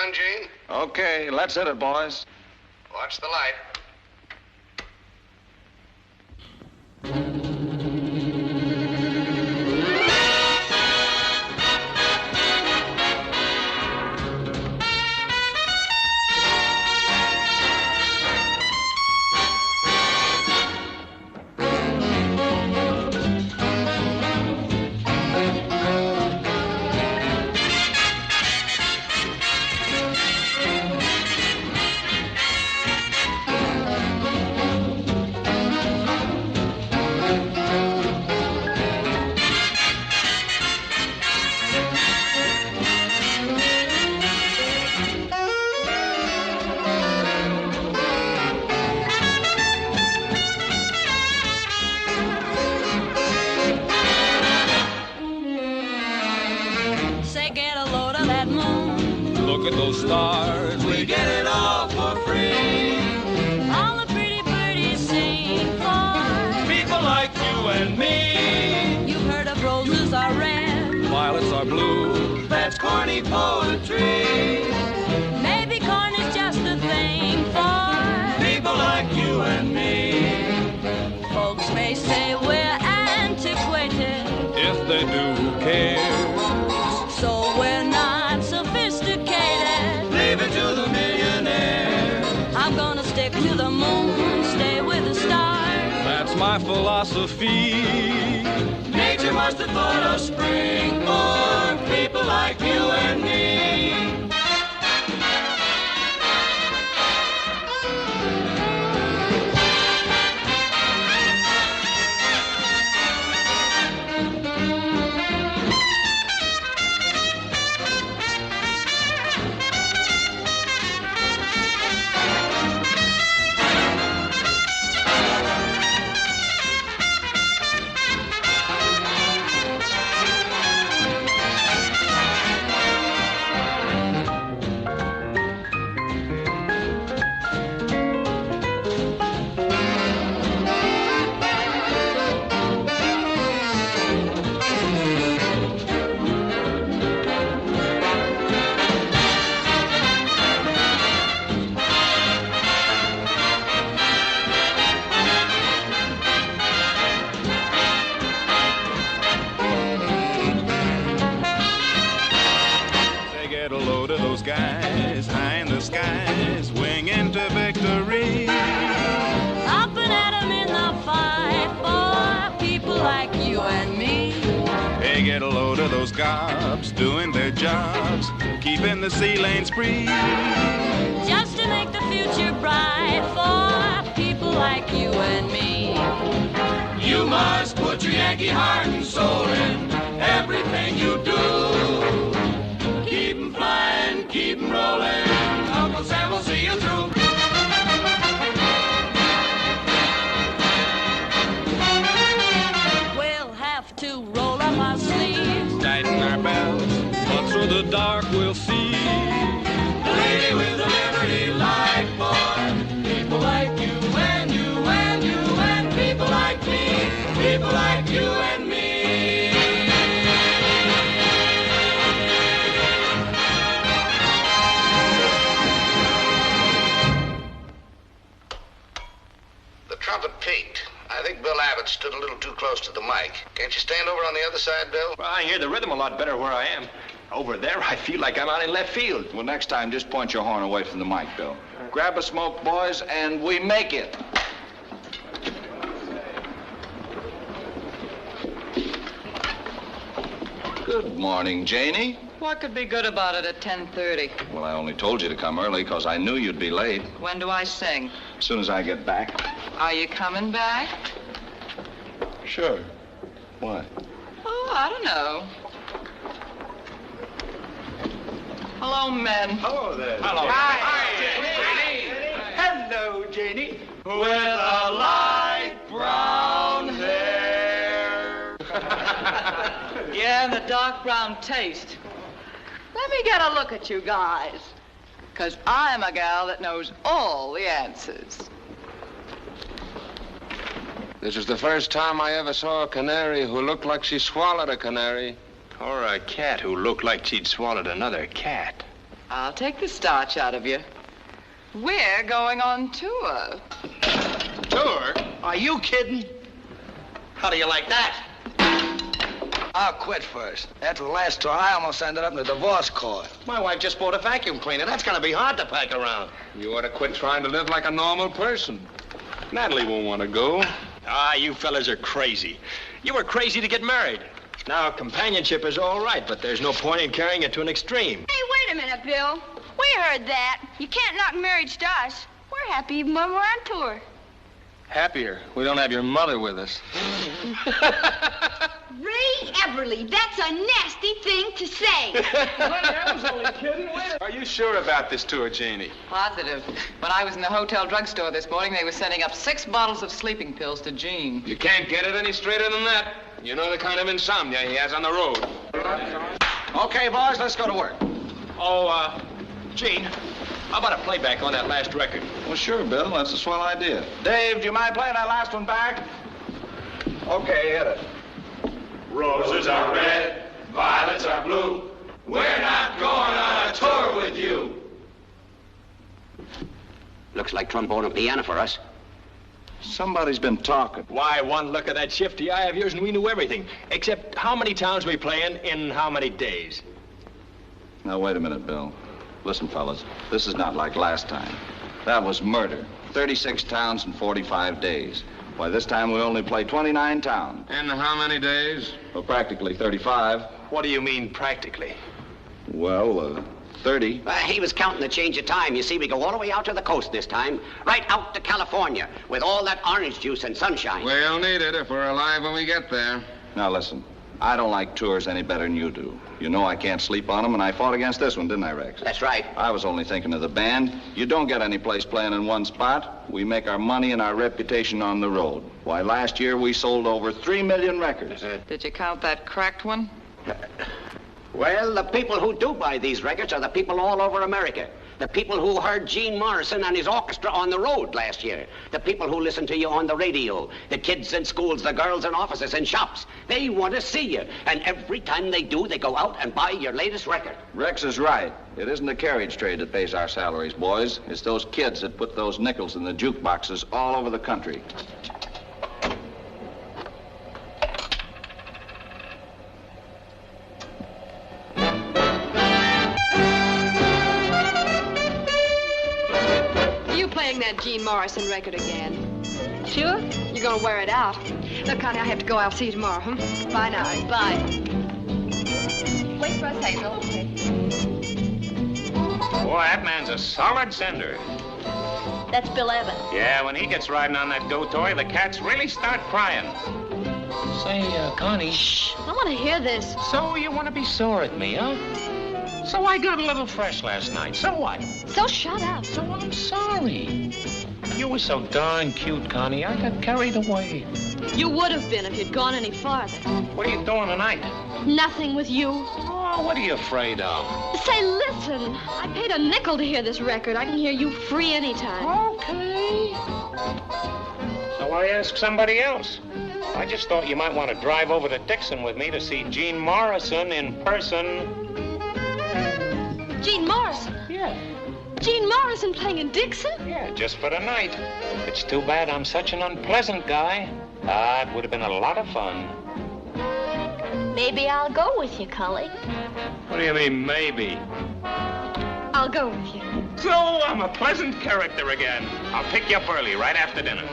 on, Gene? Okay, let's hit it, boys. Watch the light. Look at those stars, we get it all for free. All the pretty birdies sing for people like you and me. You've heard of roses are red, Violets are blue, that's corny poetry. maybe corn is just a thing for People like you and me. folks may say we're antiquated, If they do, who cares? so we're not sophisticated. Leave it to the millionaire. I'm gonna stick to the moon, stay with the stars. That's my philosophy. Nature must have thought of spring for people like you and me. Guys high in the skies, winging to victory. Up and at 'em in the fight for people like you and me. They get a load of those gobs doing their jobs, keeping the sea lanes free. Just to make the future bright for people like you and me. You must put your Yankee heart and soul in everything you do. Keep 'em flying, keep 'em rolling. Uncle Sam will see you through. We'll have to roll up our sleeves, Tighten our belts, but through the dark we'll see the lady with the liberty light for people like you and you and you and people like me, people like you and me. Trumpet peaked. I think Bill Abbott stood a little too close to the mic. Can't you stand over on the other side, Bill? Well, I hear the rhythm a lot better where I am. Over there, I feel like I'm out in left field. Well, next time, just point your horn away from the mic, Bill. Grab a smoke, boys, and we make it. Good morning, Janie. What could be good about it at 10:30? Well, I only told you to come early because I knew you'd be late. When do I sing? As soon as I get back. Are you coming back? Sure. Why? Oh, I don't know. Hello, men. Hello there. Hello. Hi, Janie. Hello, Janie. With a light brown hair. Yeah, and the dark brown taste. Let me get a look at you guys. Because I'm a gal that knows all the answers. This is the first time I ever saw a canary who looked like she swallowed a canary. Or a cat who looked like she'd swallowed another cat. I'll take the starch out of you. We're going on tour. Tour? Are you kidding? How do you like that? I'll quit first. After the last tour, I almost ended up in the divorce court. My wife just bought a vacuum cleaner. That's gonna be hard to pack around. You ought to quit trying to live like a normal person. Natalie won't want to go. Ah, you fellas are crazy. You were crazy to get married. Now, companionship is all right, but there's no point in carrying it to an extreme. Hey, wait a minute, Bill. We heard that. You can't knock marriage to us. We're happy even when we're on tour. Happier. We don't have your mother with us. Ray Everly, that's a nasty thing to say. I was only kidding. Are you sure about this tour, Janie? Positive. When I was in the hotel drugstore this morning, they were sending up 6 bottles of sleeping pills to Gene. You can't get it any straighter than that. You know the kind of insomnia he has on the road. Okay, boys, let's go to work. Oh, Gene, how about a playback on that last record? Well, sure, Bill. That's a swell idea. Dave, do you mind playing that last one back? Okay, hit it. Roses are red, violets are blue. We're not going on a tour with you. Looks like trombone and piano for us. Somebody's been talking. Why, one look at that shifty eye of yours and we knew everything. Except how many towns we playing in how many days. Now, wait a minute, Bill. Listen, fellas, this is not like last time. That was murder. 36 towns in 45 days. Why, this time we only play 29 towns. In how many days? Well, practically 35. What do you mean, practically? Well, 30. He was counting the change of time. You see, we go all the way out to the coast this time. Right out to California with all that orange juice and sunshine. We'll need it if we're alive when we get there. Now, listen. I don't like tours any better than you do. You know I can't sleep on them, and I fought against this one, didn't I, Rex? That's right. I was only thinking of the band. You don't get any place playing in one spot. We make our money and our reputation on the road. Why, last year we sold over 3 million records. Did you count that cracked one? Well, the people who do buy these records are the people all over America. The people who heard Gene Morrison and his orchestra on the road last year. The people who listen to you on the radio. The kids in schools, the girls in offices and shops. They want to see you. And every time they do, they go out and buy your latest record. Rex is right. It isn't the carriage trade that pays our salaries, boys. It's those kids that put those nickels in the jukeboxes all over the country. That Gene Morrison record again. Sure? You're gonna wear it out. Look, Connie, I have to go. I'll see you tomorrow, huh? Bye now. Bye. Wait for us, Hazel. Boy, that man's a solid sender. That's Bill Evans. Yeah, when he gets riding on that go toy, the cats really start crying. Say, Connie. Shh, I want to hear this. So you want to be sore at me, huh? So I got a little fresh last night. So what? So shut up. So I'm sorry. You were so darn cute, Connie. I got carried away. You would have been if you'd gone any farther. What are you doing tonight? Nothing with you. Oh, what are you afraid of? Say, listen. I paid a nickel to hear this record. I can hear you free anytime. Okay. So I asked somebody else. I just thought you might want to drive over to Dixon with me to see Gene Morrison in person. Gene Morrison? Yeah. Gene Morrison playing in Dixon? Yeah, just for the night. It's too bad I'm such an unpleasant guy. It would have been a lot of fun. Maybe I'll go with you, Cully. What do you mean, maybe? I'll go with you. So I'm a pleasant character again. I'll pick you up early, right after dinner.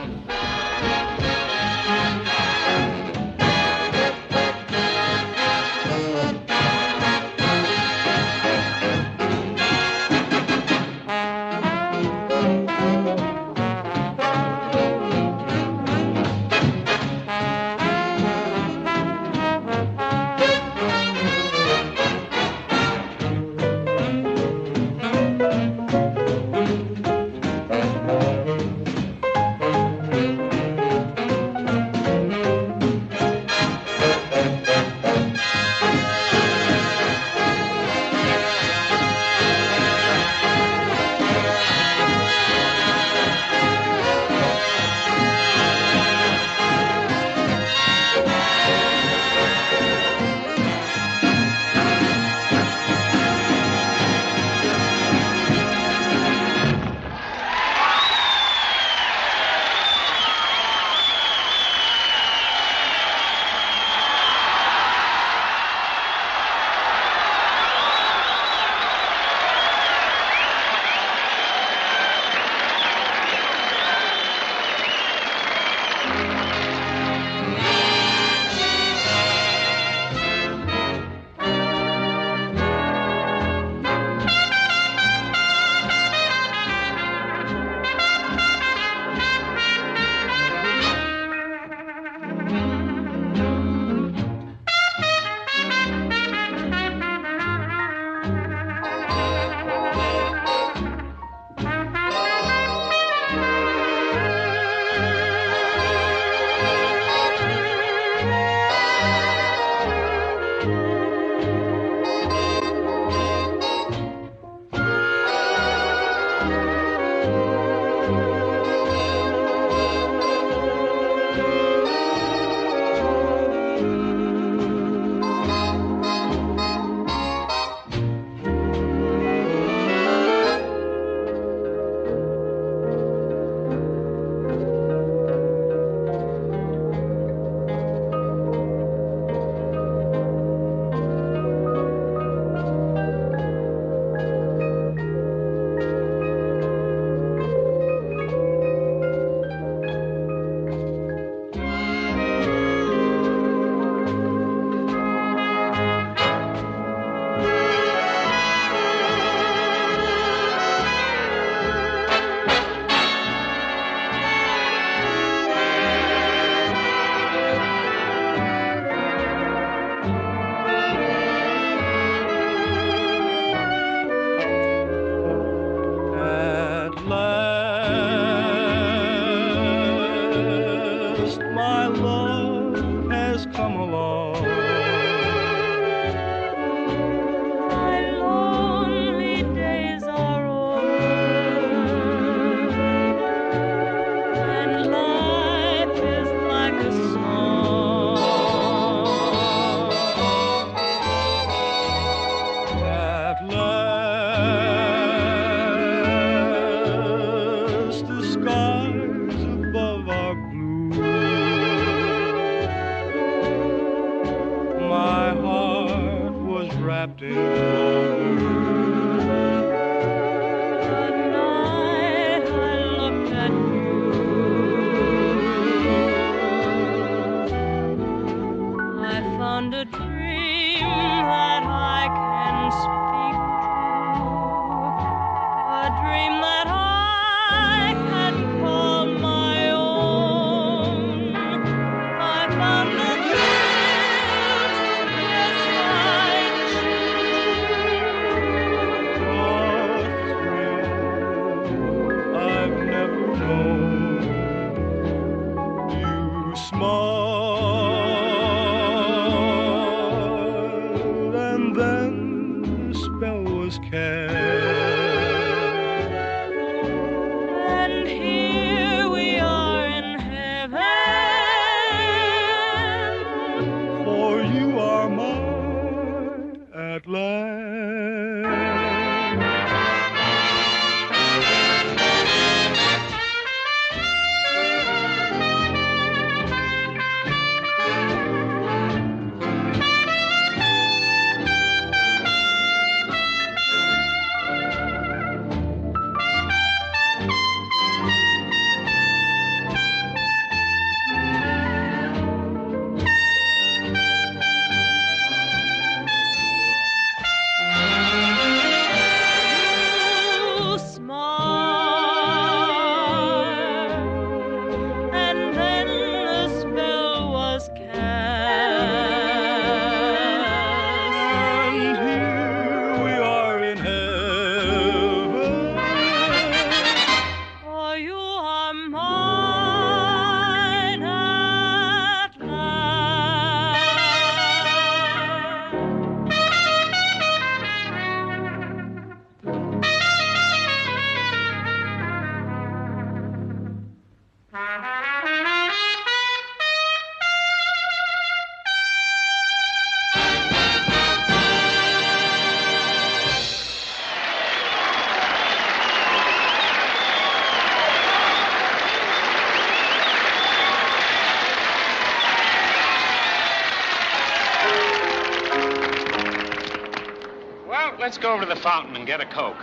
Let's go over to the fountain and get a Coke.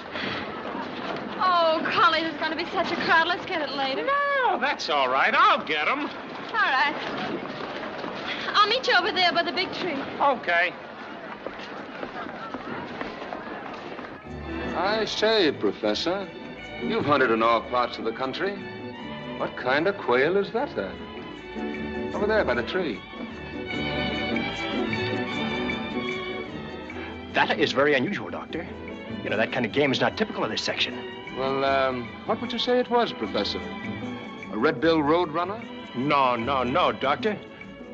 Oh, golly, there's going to be such a crowd. Let's get it later. No, that's all right. I'll get them. All right. I'll meet you over there by the big tree. Okay. I say, Professor, you've hunted in all parts of the country. What kind of quail is that then? Over there by the tree. That is very unusual, Doctor. You know, that kind of game is not typical of this section. Well, what would you say it was, Professor? A red-billed roadrunner? No, Doctor.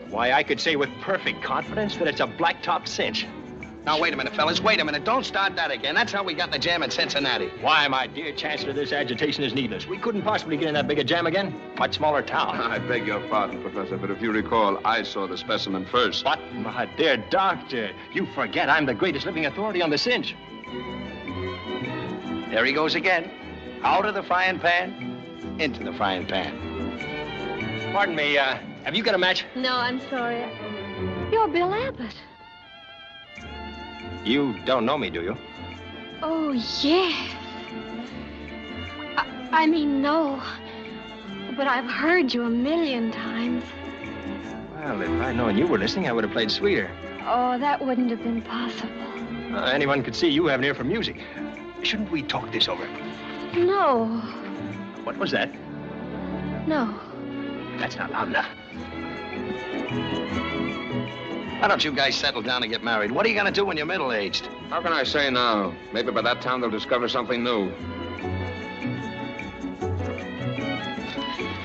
Why, I could say with perfect confidence that it's a blacktop cinch. Now, wait a minute, fellas. Wait a minute. Don't start that again. That's how we got in the jam at Cincinnati. Why, my dear Chancellor, this agitation is needless. We couldn't possibly get in that big a jam again. Much smaller town. I beg your pardon, Professor, but if you recall, I saw the specimen first. But, my dear Doctor, you forget I'm the greatest living authority on the cinch. There he goes again. Out of the frying pan, into the frying pan. Pardon me, have you got a match? No, I'm sorry. You're Bill Abbott. You don't know me, do you? Oh, yes. I mean, no. But I've heard you a million times. Well, if I'd known you were listening, I would have played sweeter. Oh, that wouldn't have been possible. Anyone could see you have an ear for music. Shouldn't we talk this over? No. What was that? No. That's not loud enough. Why don't you guys settle down and get married? What are you going to do when you're middle-aged? How can I say now? Maybe by that time they'll discover something new.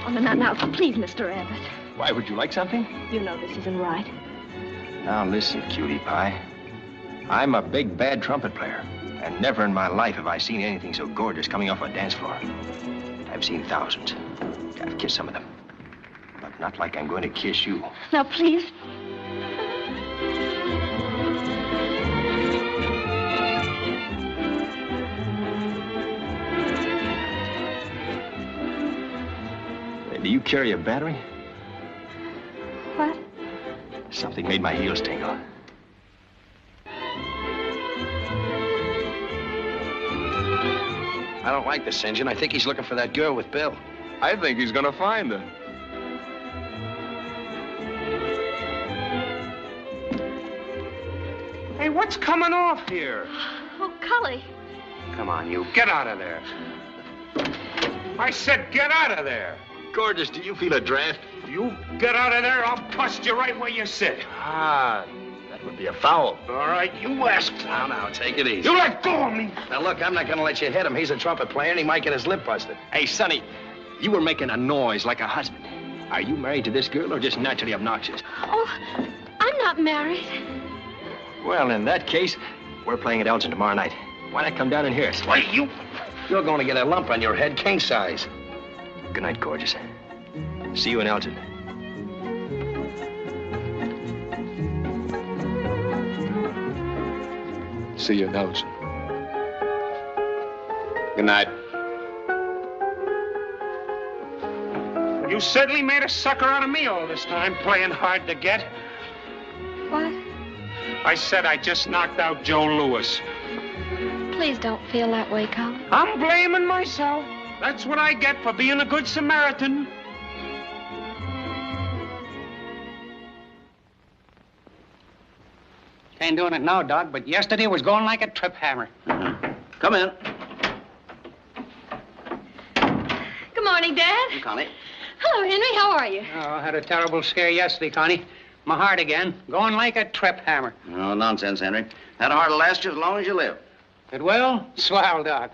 Oh, no, now, please, Mr. Abbott. Why, would you like something? You know this isn't right. Now, listen, cutie pie. I'm a big, bad trumpet player. And never in my life have I seen anything so gorgeous coming off a dance floor. I've seen thousands. I've kissed some of them. But not like I'm going to kiss you. Now, please. Do you carry a battery? What? Something made my heels tingle. I don't like this engine. I think he's looking for that girl with Bill. I think he's gonna find her. Hey, what's coming off here? Oh, Cully. Come on, you. Get out of there. I said get out of there. Gorgeous, do you feel a draft? You get out of there, I'll bust you right where you sit. Ah, that would be a foul. All right, you ask. Now, take it easy. You let go of me. Now, look, I'm not going to let you hit him. He's a trumpet player, and he might get his lip busted. Hey, Sonny, you were making a noise like a husband. Are you married to this girl or just naturally obnoxious? Oh, I'm not married. Well, in that case, we're playing at Elgin tomorrow night. Why not come down and hear us? Wait, you... You're going to get a lump on your head, king size. Good night, gorgeous. See you in Elgin. See you in Elgin. Good night. You certainly made a sucker out of me all this time, playing hard to get. What? I said I just knocked out Joe Louis. Please don't feel that way, Colin. I'm blaming myself. That's what I get for being a good Samaritan. Ain't doing it now, Doc, but yesterday was going like a trip hammer. Come in. Good morning, Dad. Connie. Hello, Henry. How are you? Oh, I had a terrible scare yesterday, Connie. My heart again, going like a trip hammer. No nonsense, Henry. That heart will last you as long as you live. It will? Swell, Doc.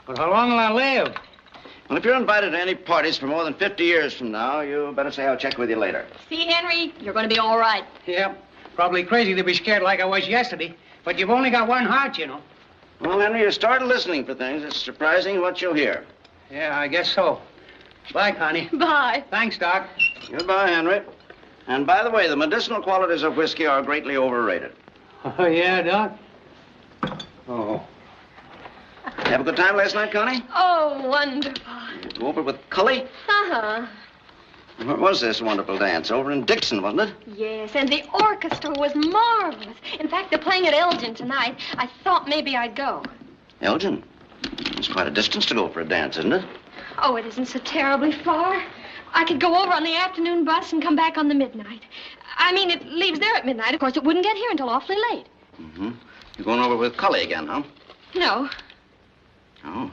But how long will I live? Well, if you're invited to any parties for more than 50 years from now, you better say I'll check with you later. See, Henry, you're going to be all right. Yep. Probably crazy to be scared like I was yesterday. But you've only got one heart, you know. Well, Henry, you started listening for things. It's surprising what you'll hear. Yeah, I guess so. Bye, Connie. Bye. Thanks, Doc. Goodbye, Henry. And by the way, the medicinal qualities of whiskey are greatly overrated. Oh, yeah, Doc? Oh. Have a good time last night, Connie? Oh, wonderful. Go over with Cully? Uh-huh. Where was this wonderful dance? Over in Dixon, wasn't it? Yes, and the orchestra was marvelous. In fact, they're playing at Elgin tonight. I thought maybe I'd go. Elgin? It's quite a distance to go for a dance, isn't it? Oh, it isn't so terribly far. I could go over on the afternoon bus and come back on the midnight. I mean, it leaves there at midnight. Of course, it wouldn't get here until awfully late. Mm-hmm. You're going over with Cully again, huh? No. Oh.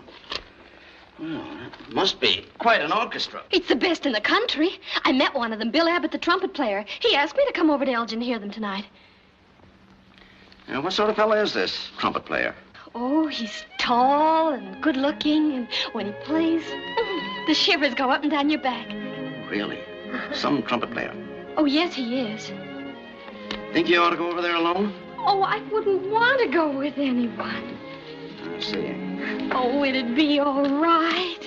Well, that must be quite an orchestra. It's the best in the country. I met one of them, Bill Abbott, the trumpet player. He asked me to come over to Elgin to hear them tonight. Now, what sort of fellow is this trumpet player? Oh, he's tall and good-looking, and when he plays, the shivers go up and down your back. Really? Some trumpet player. Oh, yes, he is. Think you ought to go over there alone? Oh, I wouldn't want to go with anyone. I see. Oh, it'd be all right.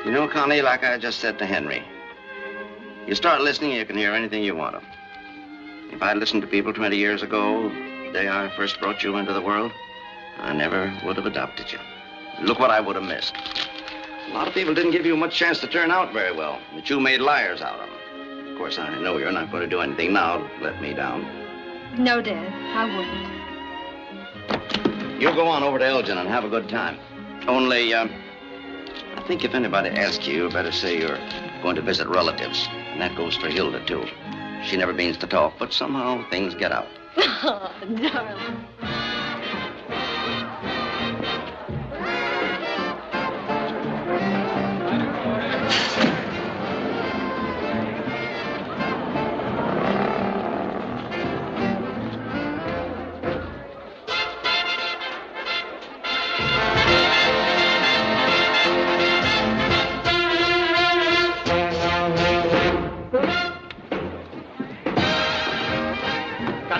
You know, Connie, like I just said to Henry, you start listening, you can hear anything you want to. If I'd listened to people 20 years ago, the day I first brought you into the world, I never would have adopted you. Look what I would have missed. A lot of people didn't give you much chance to turn out very well, but you made liars out of them. Of course, I know you're not going to do anything now to let me down. No, Dad, I wouldn't. You go on over to Elgin and have a good time. Only, I think if anybody asks you, you better say you're going to visit relatives. And that goes for Hilda, too. She never means to talk, but somehow things get out. Oh, darling.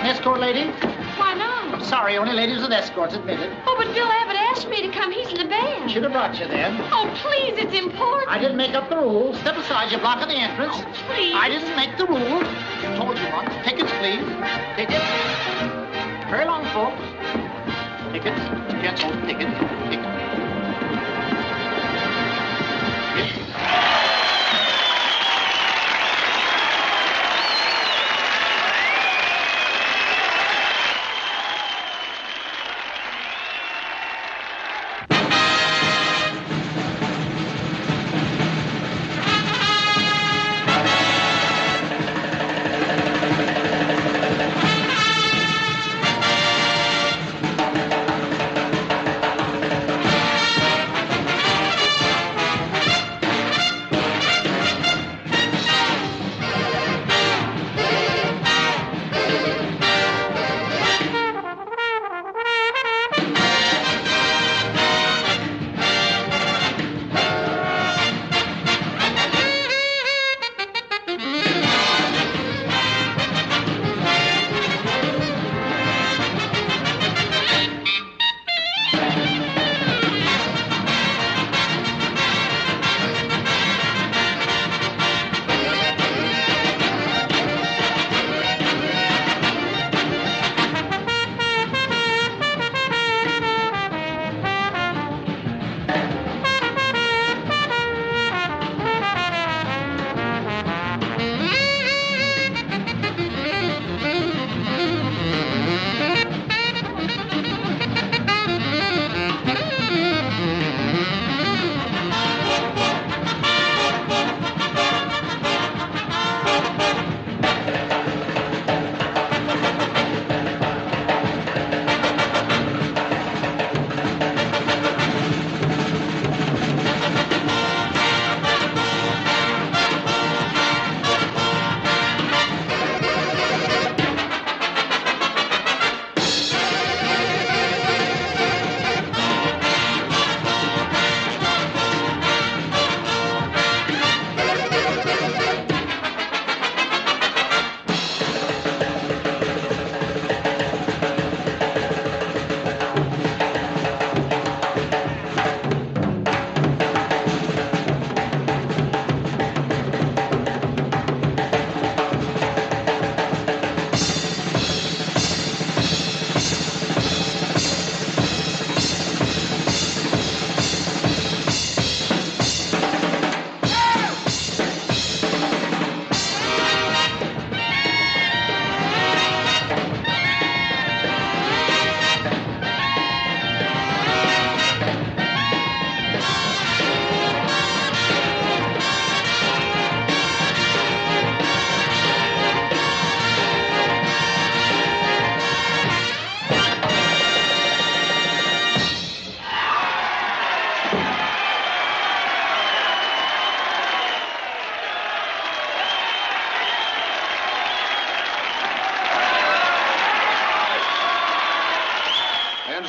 Escort lady? Why not? Sorry, only ladies with escorts admitted. Oh, but Bill Abbott asked me to come. He's in the band. Should have brought you then. Oh, please, it's important. I didn't make up the rules. Step aside, you're blocking the entrance. Oh, please. I didn't make the rules. Told you once. Tickets, please. Tickets. Very long, folks. Tickets. Gents hold tickets. Tickets.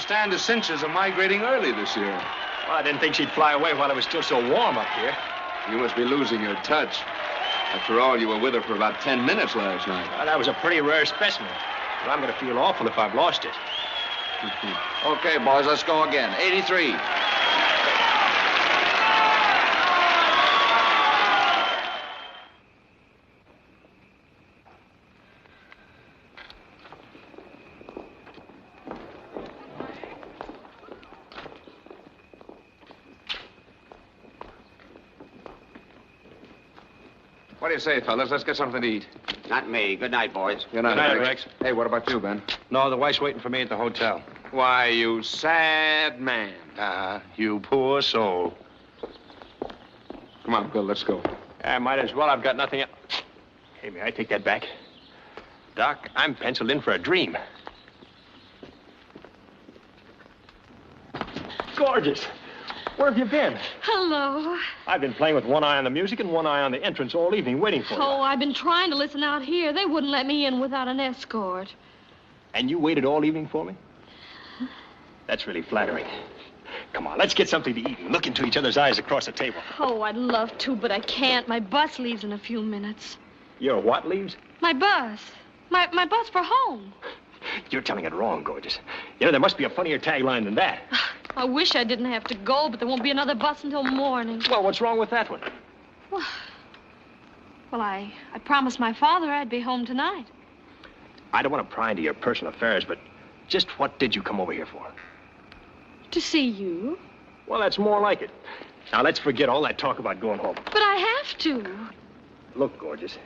understand the cinches are migrating early this year. Well, I didn't think she'd fly away while it was still so warm up here. You must be losing your touch. After all, you were with her for about 10 minutes last night. Well, that was a pretty rare specimen. But I'm going to feel awful if I've lost it. Okay, boys, let's go again. 83. What do you say, fellas? Let's get something to eat. Not me. Good night, boys. Good night, Good night, Rex. Rex. Hey, what about you, Ben? No, the wife's waiting for me at the hotel. Why, you sad man. You poor soul. Come on, Bill, let's go. I might as well. I've got nothing else. Hey, may I take that back? Doc, I'm penciled in for a dream. Gorgeous. Where have you been? Hello. I've been playing with one eye on the music and one eye on the entrance all evening waiting for you. Oh, I've been trying to listen out here. They wouldn't let me in without an escort. And you waited all evening for me? That's really flattering. Come on, let's get something to eat and look into each other's eyes across the table. Oh, I'd love to, but I can't. My bus leaves in a few minutes. Your what leaves? My bus. My bus for home. You're telling it wrong, gorgeous. You know, there must be a funnier tagline than that. I wish I didn't have to go, but there won't be another bus until morning. Well, what's wrong with that one? Well, I promised my father I'd be home tonight. I don't want to pry into your personal affairs, but just what did you come over here for? To see you. Well, that's more like it. Now, let's forget all that talk about going home. But I have to. Look, gorgeous,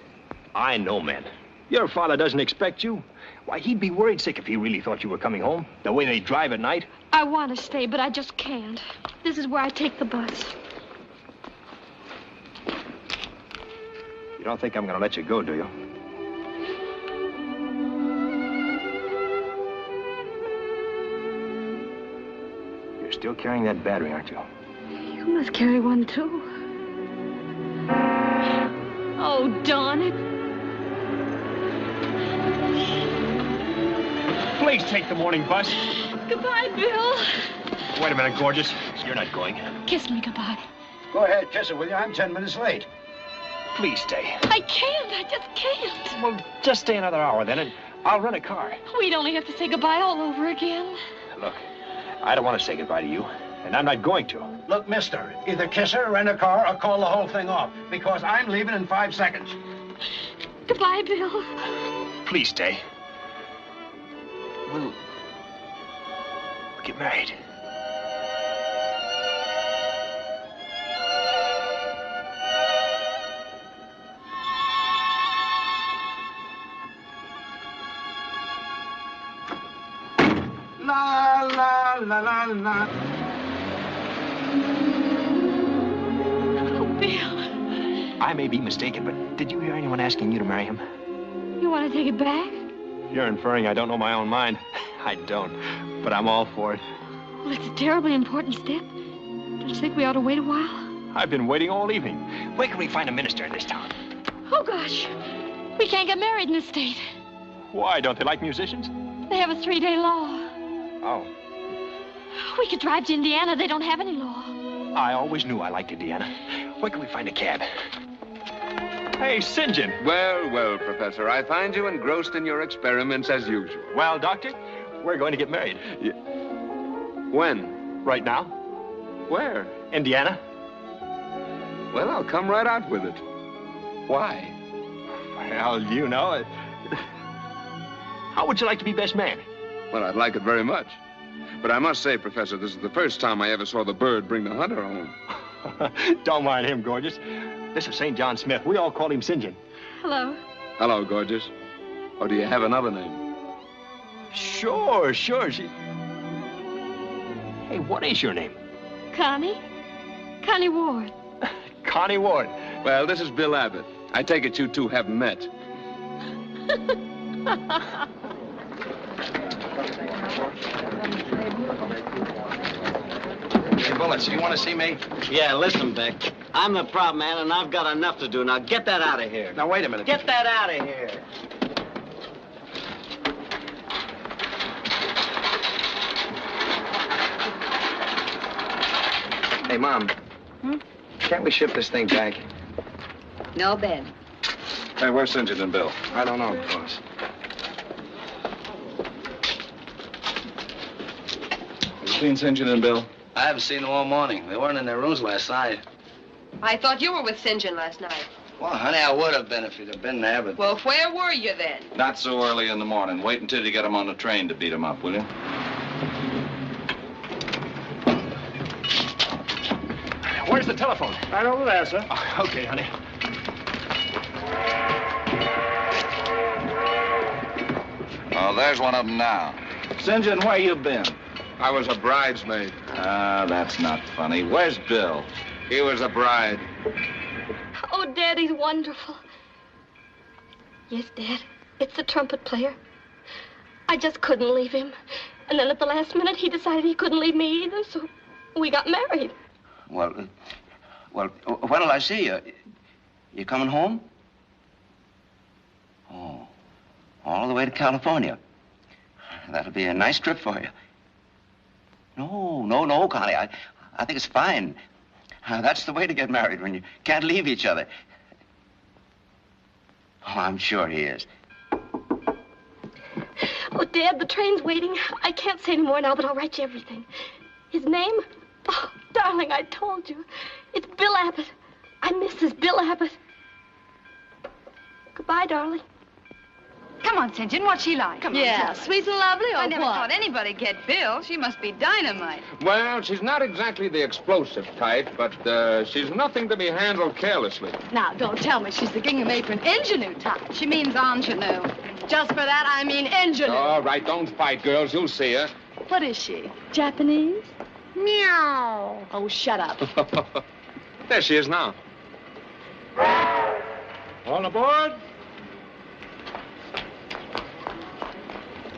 I know men. Your father doesn't expect you. Why, he'd be worried sick if he really thought you were coming home. The way they drive at night. I want to stay, but I just can't. This is where I take the bus. You don't think I'm going to let you go, do you? You're still carrying that battery, aren't you? You must carry one, too. Oh, darn it. Please take the morning bus. Goodbye, Bill. Wait a minute, gorgeous. You're not going. Kiss me goodbye. Go ahead, kiss her, will you? I'm 10 minutes late. Please stay. I can't. I just can't. Well, just stay another hour then, and I'll rent a car. We'd only have to say goodbye all over again. Look, I don't want to say goodbye to you, and I'm not going to. Look, mister, either kiss her, rent a car, or call the whole thing off, because I'm leaving in 5 seconds. Goodbye, Bill. Please stay. We'll get married. La, la, la, la, la. Oh, Bill. I may be mistaken, but did you hear anyone asking you to marry him? You want to take it back? You're inferring I don't know my own mind. I don't, but I'm all for it. Well, it's a terribly important step. Don't you think we ought to wait a while? I've been waiting all evening. Where can we find a minister in this town? Oh, gosh. We can't get married in this state. Why, don't they like musicians? They have a 3-day law. Oh. We could drive to Indiana. They don't have any law. I always knew I liked Indiana. Where can we find a cab? Hey, St. John. Well, well, Professor, I find you engrossed in your experiments as usual. Well, Doctor, we're going to get married. When? Right now. Where? Indiana. Well, I'll come right out with it. Why? Well, you know it. How would you like to be best man? Well, I'd like it very much. But I must say, Professor, this is the first time I ever saw the bird bring the hunter home. Don't mind him, gorgeous. This is St. John Smith. We all call him St. John. Hello. Hello, gorgeous. Or do you have another name? Sure. Hey, what is your name? Connie. Connie Ward. Connie Ward. Well, this is Bill Abbott. I take it you two haven't met. Hey, Bullets, you want to see me? Yeah, listen, Beck. I'm the prop man, and I've got enough to do. Now, get that out of here. Now, wait a minute. Get that out of here. Hey, Mom. Can't we ship this thing back? No, Ben. Hey, where's St. John and Bill? I don't know, boss. You seen St. John and Bill? I haven't seen them all morning. They weren't in their rooms last night. I thought you were with St. John last night. Well, honey, I would have been if you'd have been there, but... Well, where were you then? Not so early in the morning. Wait until you get him on the train to beat him up, will you? Where's the telephone? Right over there, sir. Oh, okay, honey. Oh, there's one of them now. St. John, where you been? I was a bridesmaid. Ah, that's not funny. Where's Bill? He was a bride. Oh, Daddy's wonderful. Yes, Dad. It's the trumpet player. I just couldn't leave him. And then at the last minute, he decided he couldn't leave me either, so we got married. Well, when'll I see you? You coming home? Oh, all the way to California. That'll be a nice trip for you. No, Connie. I think it's fine. That's the way to get married, when you can't leave each other. Oh, I'm sure he is. Oh, Dad, the train's waiting. I can't say any more now, but I'll write you everything. His name? Oh, darling, I told you. It's Bill Abbott. I'm Mrs. Bill Abbott. Goodbye, darling. Come on, St. John, what's she like? Come on, yeah, tell her. sweet and lovely, or I never what? thought anybody'd get Bill. She must be dynamite. Well, she's not exactly the explosive type, but she's nothing to be handled carelessly. Now, don't tell me she's the gingham apron ingenue type. She means ingenue. Just for that, I mean ingenue. All right, don't fight, girls. You'll see her. What is she? Japanese? Meow. Oh, shut up. There she is now. All aboard?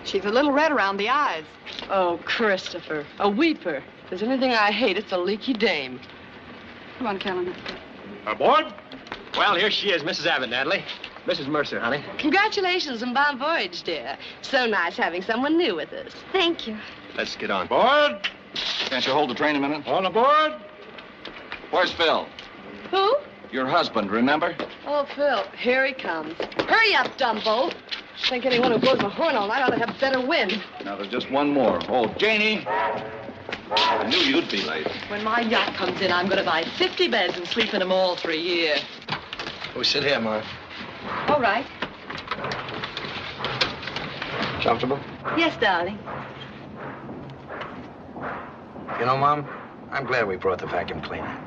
She's a little red around the eyes. Oh, Christopher, a weeper. If there's anything I hate, it's a leaky dame. Come on, Caroline. Aboard? Well, here she is, Mrs. Abbott, Natalie. Mrs. Mercer, honey. Congratulations and bon voyage, dear. So nice having someone new with us. Thank you. Let's get on. Aboard? Can't you hold the train a minute? All aboard? Where's Phil? Who? Your husband, remember? Oh, Phil, here he comes. Hurry up, Dumbo. I think anyone who blows a horn all night ought to have better wind. Now, there's just one more. Oh, Janie. I knew you'd be late. When my yacht comes in, I'm going to buy 50 beds and sleep in them all for a year. We sit here, Ma. All right. Comfortable? Yes, darling. You know, Mom, I'm glad we brought the vacuum cleaner.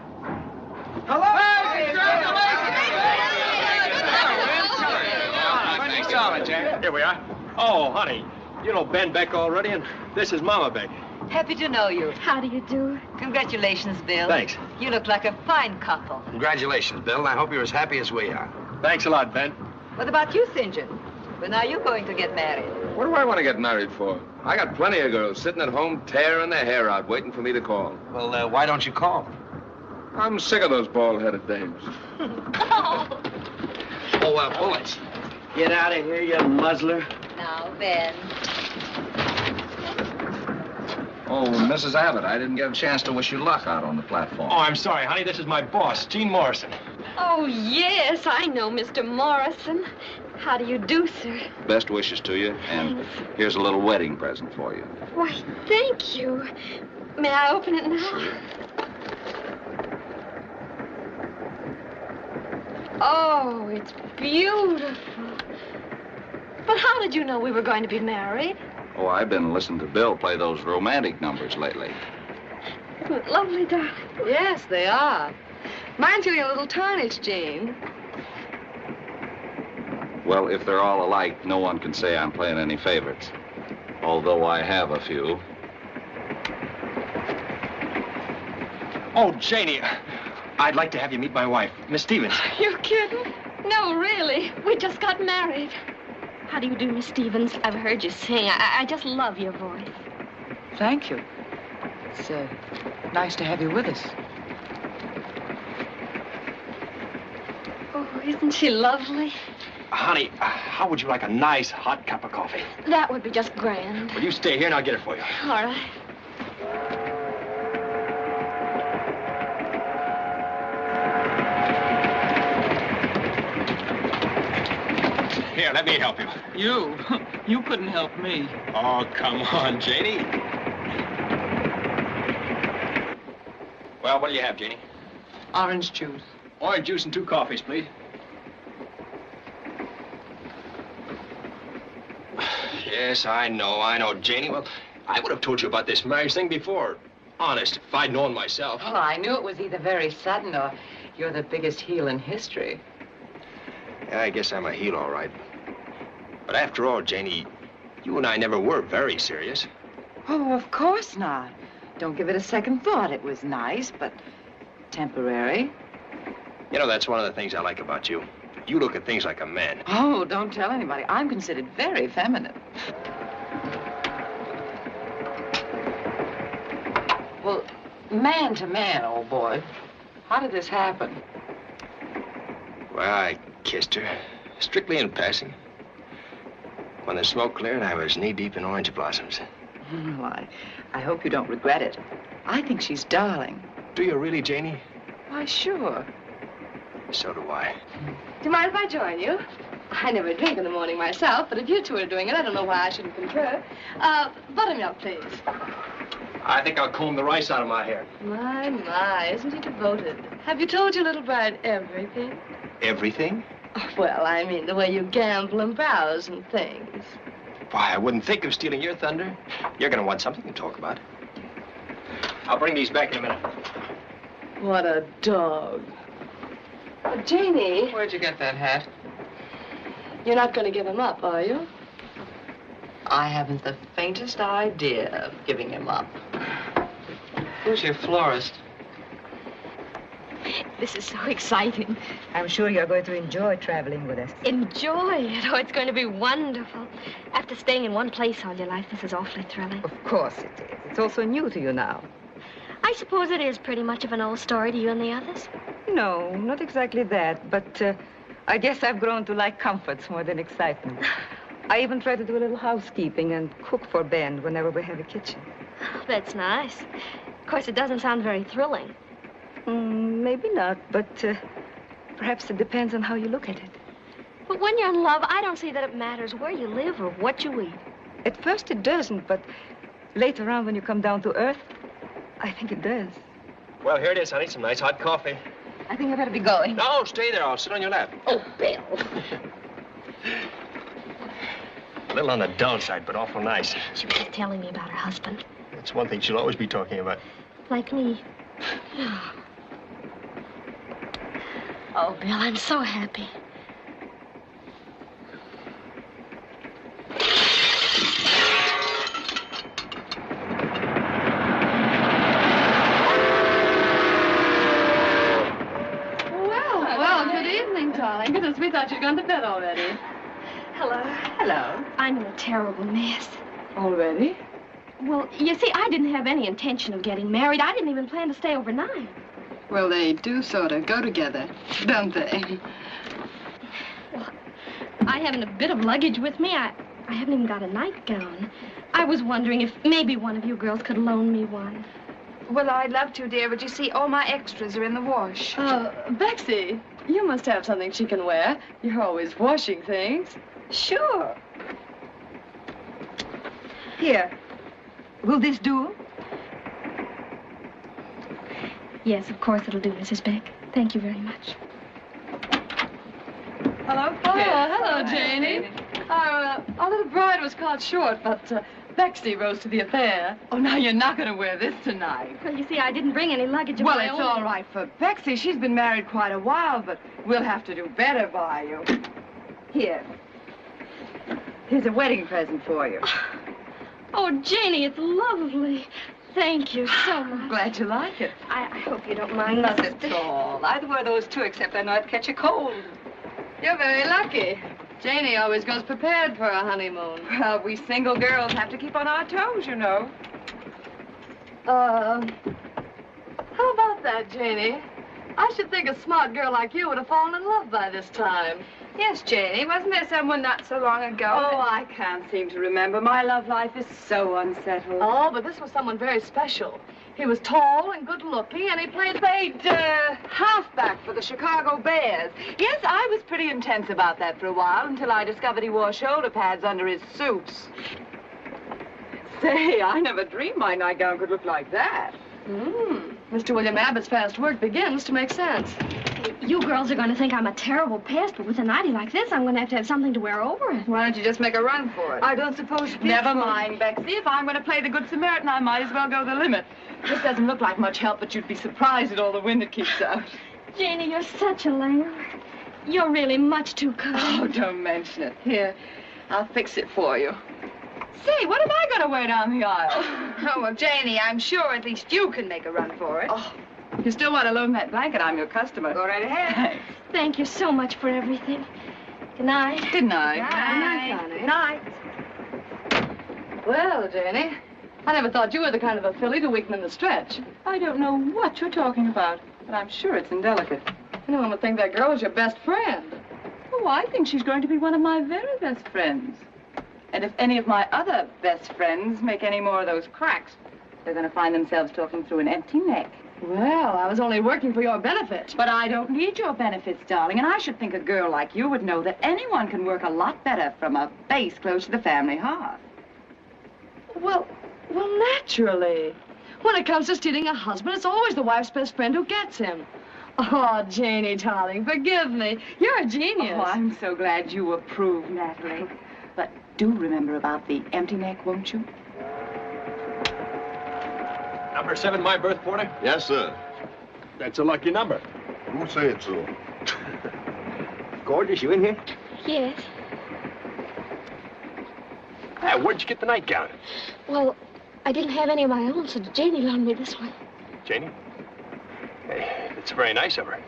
Here we are. Oh, honey, you know Ben Beck already, and this is Mama Beck. Happy to know you. How do you do? Congratulations, Bill. Thanks. You look like a fine couple. Congratulations, Bill, and I hope you're as happy as we are. Thanks a lot, Ben. What about you, St. John? When are you going to get married? What do I want to get married for? I got plenty of girls sitting at home tearing their hair out, waiting for me to call. Well, why don't you call? I'm sick of those bald-headed dames. Bullets. Get out of here, you muzzler. Now, Ben. Oh, Mrs. Abbott, I didn't get a chance to wish you luck out on the platform. Oh, I'm sorry, honey. This is my boss, Gene Morrison. Oh, yes, I know Mr. Morrison. How do you do, sir? Best wishes to you, and here's a little wedding present for you. Why, thank you. May I open it now? Oh, it's beautiful. But how did you know we were going to be married? Oh, I've been listening to Bill play those romantic numbers lately. Isn't it lovely, darling? Yes, they are. Mine's getting a little tarnished, Jane. Well, if they're all alike, no one can say I'm playing any favorites. Although I have a few. Oh, Janie, I'd like to have you meet my wife, Miss Stevens. You kidding? No, really. We just got married. How do you do, Miss Stevens? I've heard you sing. I just love your voice. Thank you. It's nice to have you with us. Oh, isn't she lovely? Honey, how would you like a nice hot cup of coffee? That would be just grand. Well, you stay here and I'll get it for you. All right. Here, let me help you. You? You couldn't help me. Oh, come on, Janie. Well, what do you have, Janie? Orange juice. Orange juice and 2 coffees, please. Yes, I know, Janie. Well, I would have told you about this marriage thing before. Honest, if I'd known myself. Well, I knew it was either very sudden or you're the biggest heel in history. Yeah, I guess I'm a heel, all right. But after all, Janie, you and I never were very serious. Oh, of course not. Don't give it a second thought. It was nice, but temporary. You know, that's one of the things I like about you. You look at things like a man. Oh, don't tell anybody. I'm considered very feminine. Well, man to man, old boy, how did this happen? Well, I kissed her, strictly in passing. When the smoke cleared, I was knee-deep in orange blossoms. Well, I hope you don't regret it. I think she's darling. Do you really, Janie? Why, sure. So do I. Do you mind if I join you? I never drink in the morning myself, but if you two are doing it, I don't know why I shouldn't concur. Buttermilk, please. I think I'll comb the rice out of my hair. My, isn't he devoted? Have you told your little bride everything? Everything? Oh, well, I mean, the way you gamble and browse and things. Why, I wouldn't think of stealing your thunder. You're going to want something to talk about. I'll bring these back in a minute. What a dog. Janie. Where'd you get that hat? You're not going to give him up, are you? I haven't the faintest idea of giving him up. Who's your florist? This is so exciting. I'm sure you're going to enjoy traveling with us. Enjoy it. Oh, it's going to be wonderful. After staying in one place all your life, this is awfully thrilling. Of course it is. It's also new to you now. I suppose it is pretty much of an old story to you and the others. No, not exactly that, but I guess I've grown to like comforts more than excitement. I even try to do a little housekeeping and cook for Ben whenever we have a kitchen. That's nice. Of course, it doesn't sound very thrilling. Maybe not, but perhaps it depends on how you look at it. But when you're in love, I don't see that it matters where you live or what you eat. At first it doesn't, but later on when you come down to earth, I think it does. Well, here it is, honey. Some nice hot coffee. I think I better be going. No, stay there. I'll sit on your lap. Oh, Bill. A little on the dull side, but awful nice. She was just telling me about her husband. That's one thing she'll always be talking about. Like me. Oh, Bill, I'm so happy. Well, good evening, darling. Goodness, we thought you'd gone to bed already. Hello. Hello. I'm in a terrible mess. Already? Well, you see, I didn't have any intention of getting married. I didn't even plan to stay overnight. Well, they do sort of go together, don't they? Well, I haven't a bit of luggage with me. I haven't even got a nightgown. I was wondering if maybe one of you girls could loan me one. Well, I'd love to, dear, but you see, all my extras are in the wash. Bexy, you must have something she can wear. You're always washing things. Sure. Here. Will this do? Yes, of course it'll do, Mrs. Beck. Thank you very much. Hello? Oh, hello, Janie. Our little bride was caught short, but Bexy rose to the affair. Oh, now you're not going to wear this tonight. Well, you see, I didn't bring any luggage of Well, my it's own. all right for Bexy. She's been married quite a while, but we'll have to do better by you. Here. Here's a wedding present for you. Oh, Janie, it's lovely. Thank you so much. Glad you like it. I hope you don't mind. Not at all. I'd wear those too, except I know I'd catch a cold. You're very lucky. Janie always goes prepared for a honeymoon. Well, we single girls have to keep on our toes, you know. How about that, Janie? I should think a smart girl like you would have fallen in love by this time. Yes, Janie. Wasn't there someone not so long ago? Oh, I can't seem to remember. My love life is so unsettled. Oh, but this was someone very special. He was tall and good-looking, and he played halfback for the Chicago Bears. Yes, I was pretty intense about that for a while until I discovered he wore shoulder pads under his suits. Say, I never dreamed my nightgown could look like that. Mr. William Abbott's fast work begins to make sense. You girls are going to think I'm a terrible pest, but with a nightie like this, I'm going to have something to wear over it. Why don't you just make a run for it? I don't suppose you Never mind, Betsy. If I'm going to play the Good Samaritan, I might as well go the limit. This doesn't look like much help, but you'd be surprised at all the wind it keeps out. Janie, you're such a lamb. You're really much too kind. Oh, don't mention it. Here, I'll fix it for you. Say, what am I going to wear down the aisle? Oh, well, Janie, I'm sure at least you can make a run for it. Oh, if you still want to loan that blanket, I'm your customer. Go right ahead. Thank you so much for everything. Good night. Good night. Good night. Well, Janie, I never thought you were the kind of a filly to weaken in the stretch. I don't know what you're talking about, but I'm sure it's indelicate. Anyone would think that girl was your best friend. Oh, I think she's going to be one of my very best friends. And if any of my other best friends make any more of those cracks, they're going to find themselves talking through an empty neck. Well, I was only working for your benefit. But I don't need your benefits, darling, and I should think a girl like you would know that anyone can work a lot better from a base close to the family hearth. Well, naturally. When it comes to stealing a husband, it's always the wife's best friend who gets him. Oh, Janie, darling, forgive me. You're a genius. Oh, I'm so glad you approve, Natalie. But do remember about the empty neck, won't you? Number 7, my berth, Porter? Yes, sir. That's a lucky number. Who said so? Gorgeous, you in here? Yes. Hey, where'd you get the nightgown? Well, I didn't have any of my own, so Janie loaned me this one. Janie? Hey, it's very nice of her.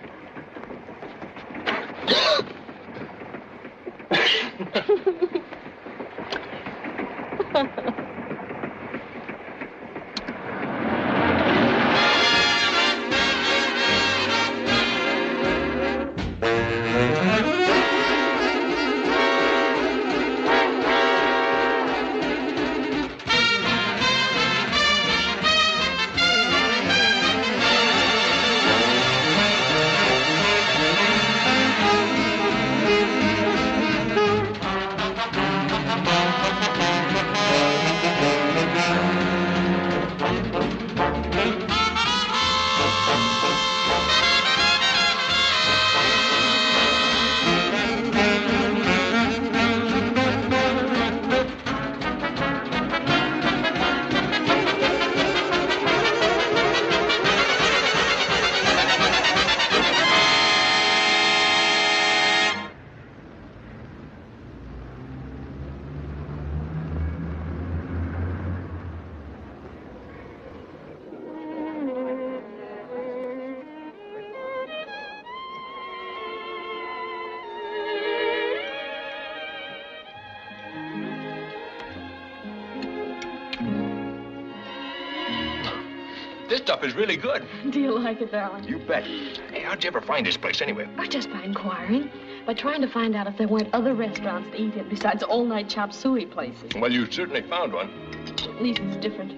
This stuff is really good. Do you like it, darling? You bet. Hey, how'd you ever find this place anyway? Or just by inquiring. By trying to find out if there weren't other restaurants to eat in besides all-night chop suey places. Well, you certainly found one. At least it's different.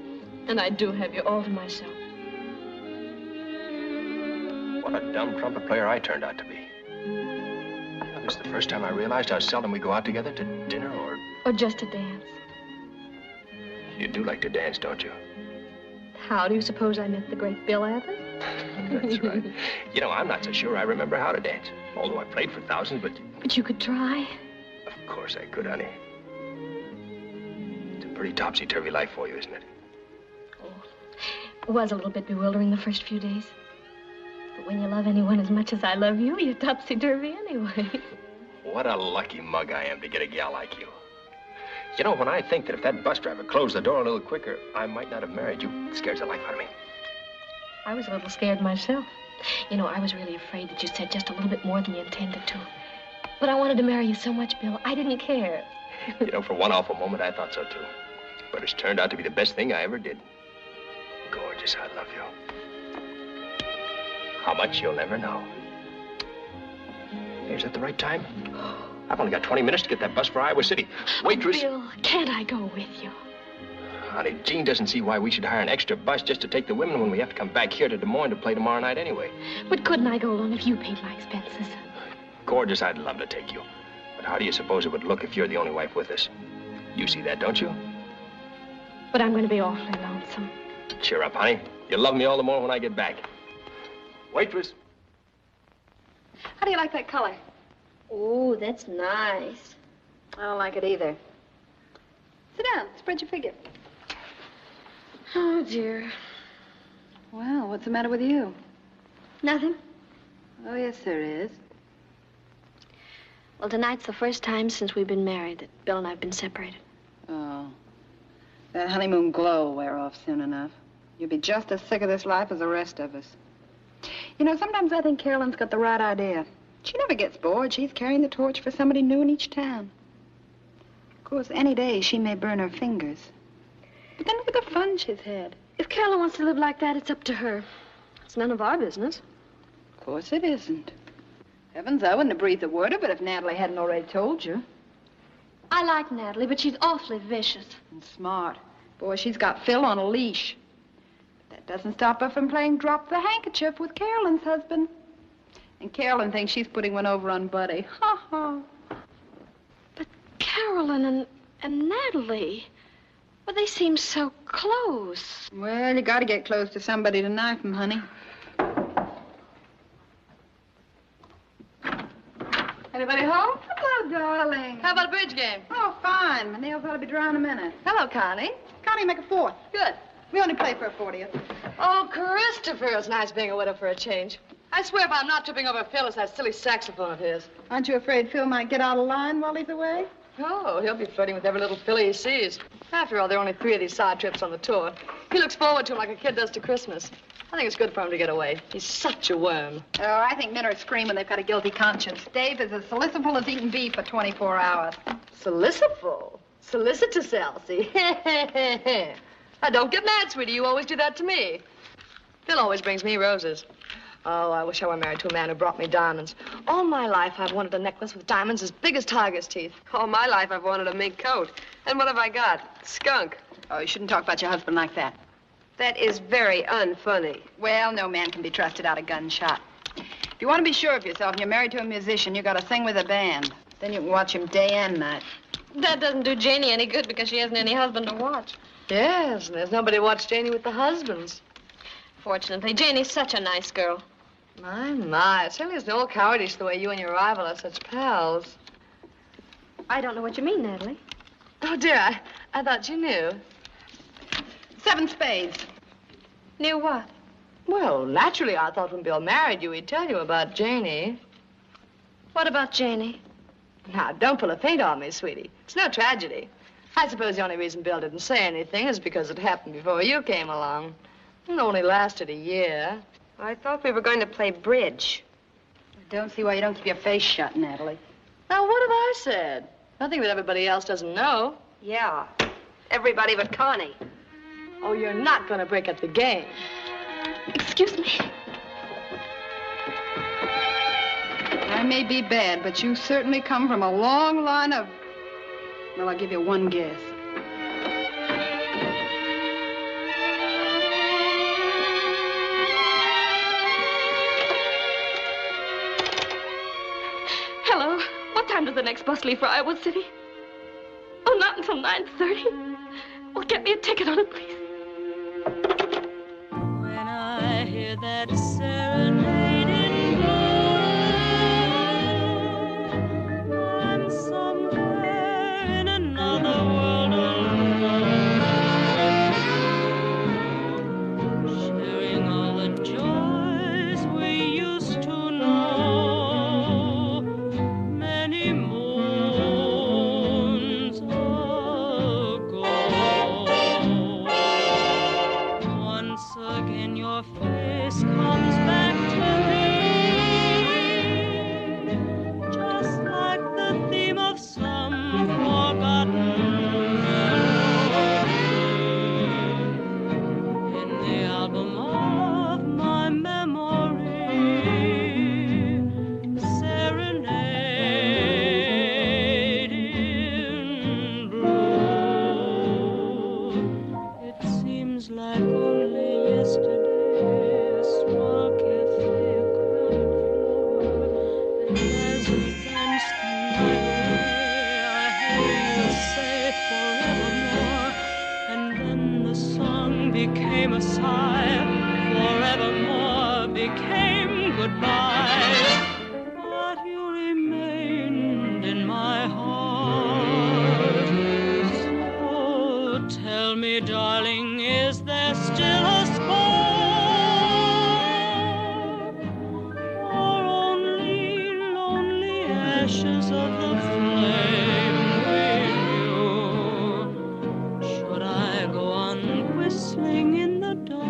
And I do have you all to myself. What a dumb trumpet player I turned out to be. This is the first time I realized how seldom we go out together to dinner Or just to dance. You do like to dance, don't you? How do you suppose I met the great Bill Abbott? That's right. You know, I'm not so sure I remember how to dance. Although I played for thousands, but... But you could try. Of course I could, honey. It's a pretty topsy-turvy life for you, isn't it? It was a little bit bewildering the first few days. But when you love anyone as much as I love you, you're topsy-turvy anyway. What a lucky mug I am to get a gal like you. You know, when I think that if that bus driver closed the door a little quicker, I might not have married you, it scares the life out of me. I was a little scared myself. You know, I was really afraid that you said just a little bit more than you intended to. But I wanted to marry you so much, Bill, I didn't care. You know, for one awful moment, I thought so, too. But it's turned out to be the best thing I ever did. Gorgeous, I love you. How much you'll never know. Hey, is that the right time? I've only got 20 minutes to get that bus for Iowa City. Waitress. Oh, Bill, can't I go with you? Honey, Jean doesn't see why we should hire an extra bus just to take the women when we have to come back here to Des Moines to play tomorrow night anyway. But couldn't I go along if you paid my expenses? Gorgeous, I'd love to take you. But how do you suppose it would look if you're the only wife with us? You see that, don't you? But I'm going to be awfully lonesome. Cheer up, honey. You'll love me all the more when I get back. Waitress. How do you like that color? Oh, that's nice. I don't like it either. Sit down. Spread your figure. Oh, dear. Well, what's the matter with you? Nothing. Oh, yes, there is. Well, tonight's the first time since we've been married that Bill and I have been separated. Oh. That honeymoon glow will wear off soon enough. You'll be just as sick of this life as the rest of us. You know, sometimes I think Carolyn's got the right idea. She never gets bored. She's carrying the torch for somebody new in each town. Of course, any day she may burn her fingers. But then look at the fun she's had. If Carolyn wants to live like that, it's up to her. It's none of our business. Of course it isn't. Heavens, I wouldn't have breathed a word of it if Natalie hadn't already told you. I like Natalie, but she's awfully vicious. And smart. Boy, she's got Phil on a leash. But that doesn't stop her from playing drop the handkerchief with Carolyn's husband. And Carolyn thinks she's putting one over on Buddy. Ha ha. But Carolyn and Natalie, well, they seem so close. Well, you got to get close to somebody to knife 'em, honey. Anybody home? Hello, darling. How about a bridge game? Oh, fine. My nails ought to be dry in a minute. Hello, Connie. Connie, make a fourth. Good. We only play for a 40th. Oh, Christopher, it's nice being a widow for a change. I swear if I'm not tripping over Phil, it's that silly saxophone of his. Aren't you afraid Phil might get out of line while he's away? Oh, he'll be flirting with every little filly he sees. After all, there are only 3 of these side trips on the tour. He looks forward to them like a kid does to Christmas. I think it's good for him to get away. He's such a worm. Oh, I think men are scream when they've got a guilty conscience. Dave is as solicitable as eating beef for 24 hours. Solicitable? Solicitous, Elsie. Now, don't get mad, sweetie. You always do that to me. Phil always brings me roses. Oh, I wish I were married to a man who brought me diamonds. All my life, I've wanted a necklace with diamonds as big as tiger's teeth. All my life, I've wanted a mink coat. And what have I got? Skunk. Oh, you shouldn't talk about your husband like that. That is very unfunny. Well, no man can be trusted out of gunshot. If you want to be sure of yourself and you're married to a musician, you got to sing with a band. Then you can watch him day and night. That doesn't do Janie any good because she hasn't any husband to watch. Yes, and there's nobody to watch Janie with the husbands. Fortunately, Janie's such a nice girl. My. It certainly isn't all cowardice the way you and your rival are such pals. I don't know what you mean, Natalie. Oh, dear, I thought you knew. 7 spades. Knew what? Well, naturally, I thought when Bill married you, he'd tell you about Janie. What about Janie? Now, don't pull a feint on me, sweetie. It's no tragedy. I suppose the only reason Bill didn't say anything is because it happened before you came along. It only lasted a year. I thought we were going to play bridge. I don't see why you don't keep your face shut, Natalie. Now, what have I said? Nothing that everybody else doesn't know. Yeah, everybody but Connie. Oh, you're not going to break up the game. Excuse me. I may be bad, but you certainly come from a long line of... Well, I'll give you one guess. Hello. What time does the next bus leave for Iowa City? Oh, not until 9:30. Well, get me a ticket on it, please. When I hear that serenading go, I'm somewhere in another world alone, sharing all the joys we used to know many moons ago. Once again your face comes seems like only yesterday. A small cafe, a crowded floor, and as we danced the night away, I hear you say forevermore, and then the song became a sigh. Forevermore became goodbye, but you remained in my heart. So tell me, darling, is there still a spark, or only lonely ashes of the flame we knew? Should I go on whistling in the dark,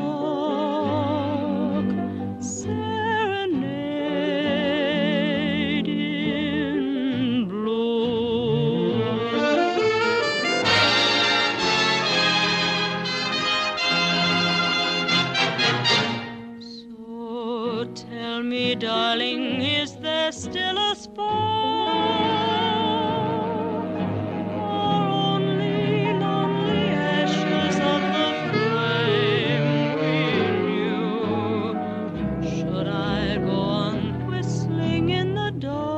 serenade in blue? So tell me, darling, is there still a spark, or only lonely ashes of the flame we knew? Should I go on whistling in the dark?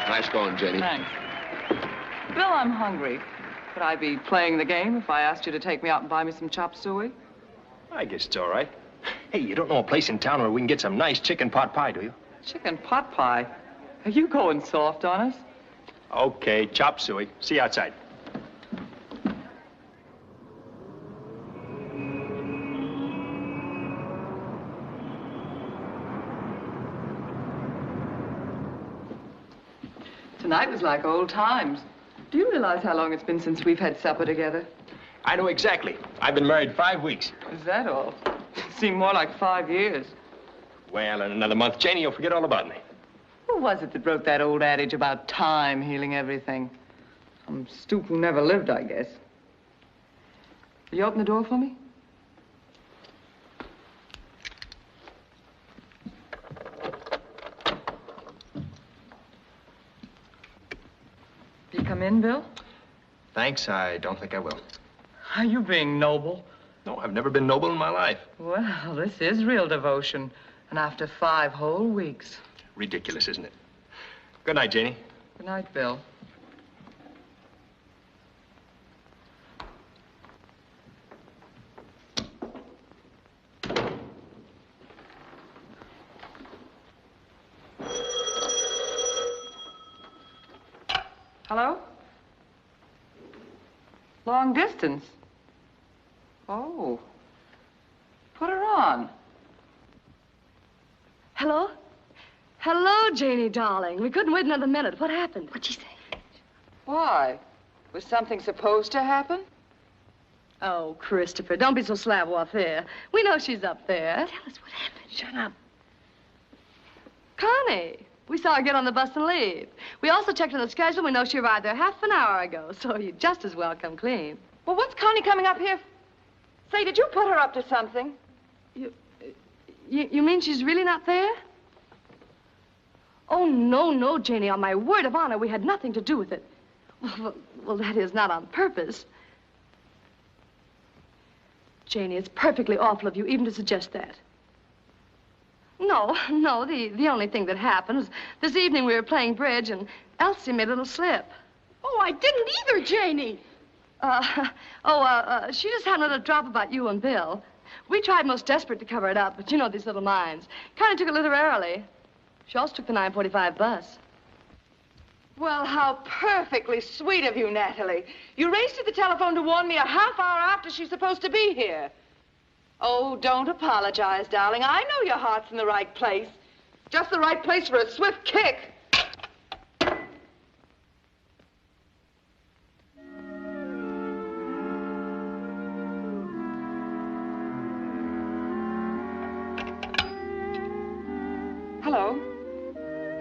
Nice going, Jenny. Thanks. Bill, I'm hungry. Could I be playing the game if I asked you to take me out and buy me some chop suey? I guess it's all right. Hey, you don't know a place in town where we can get some nice chicken pot pie, do you? Chicken pot pie? Are you going soft on us? Okay, chop suey. See you outside. Tonight was like old times. Do you realize how long it's been since we've had supper together? I know exactly. I've been married 5 weeks. Is that all? It seemed more like 5 years. Well, in another month, Janie, you'll forget all about me. Who was it that wrote that old adage about time healing everything? Some stoop who never lived, I guess. Will you open the door for me? You come in, Bill? Thanks, I don't think I will. Are you being noble? No, I've never been noble in my life. Well, this is real devotion. And after 5 whole weeks. Ridiculous, isn't it? Good night, Janie. Good night, Bill. Hello? Long distance? Oh. Put her on. Hello? Hello, Janie, darling. We couldn't wait another minute. What happened? What'd she say? Why? Was something supposed to happen? Oh, Christopher, don't be so savoir-faire. We know she's up there. Tell us what happened. Shut up. Connie. We saw her get on the bus and leave. We also checked on the schedule. We know she arrived there half an hour ago, so you just as well come clean. Well, what's Connie coming up here? Say, did you put her up to something? You mean she's really not there? Oh, no, Janie. On my word of honor, we had nothing to do with it. Well, that is, not on purpose. Janie, it's perfectly awful of you even to suggest that. No, the only thing that happened was this evening we were playing bridge and Elsie made a little slip. Oh, I didn't either, Janie. She just had a little drop about you and Bill. We tried most desperate to cover it up, but you know these little minds. Kind of took it literally. She also took the 9:45 bus. Well, how perfectly sweet of you, Natalie. You raced to the telephone to warn me a half hour after she's supposed to be here. Oh, don't apologize, darling. I know your heart's in the right place. Just the right place for a swift kick. Hello?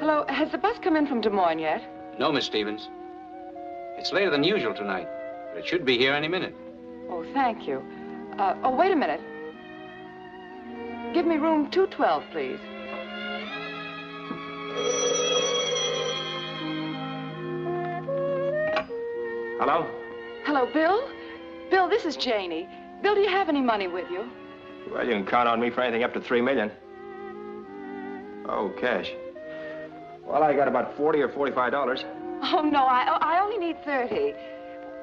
Hello, has the bus come in from Des Moines yet? No, Miss Stevens. It's later than usual tonight, but it should be here any minute. Oh, thank you. Oh, wait a minute. Give me room 212, please. Hello? Hello, Bill? Bill, this is Janie. Bill, do you have any money with you? Well, you can count on me for anything up to $3 million. Oh, cash. Well, I got about $40 or $45. Oh, no, I only need 30.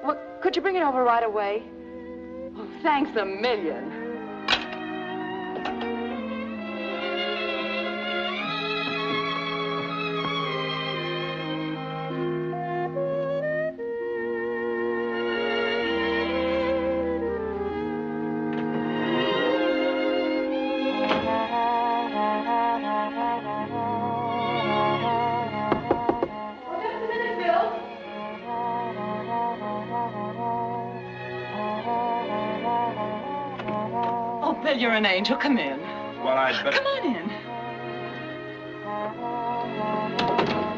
Well, could you bring it over right away? Oh, thanks a million. Bill, you're an angel. Come in. Well, I'd better... Come on in.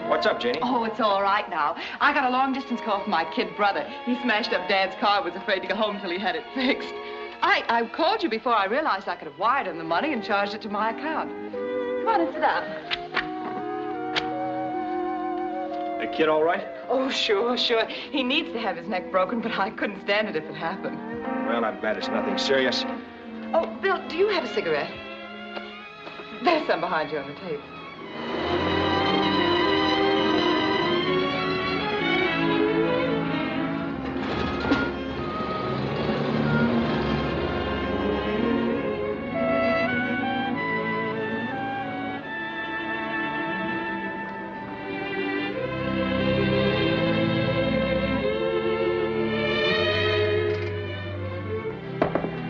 What's up, Janie? Oh, it's all right now. I got a long-distance call from my kid brother. He smashed up Dad's car, was afraid to go home till he had it fixed. I called you before I realized I could have wired him the money and charged it to my account. Come on and sit down. The kid all right? Oh, sure. He needs to have his neck broken, but I couldn't stand it if it happened. Well, I'm glad it's nothing serious. Oh, Bill, do you have a cigarette? There's some behind you on the table.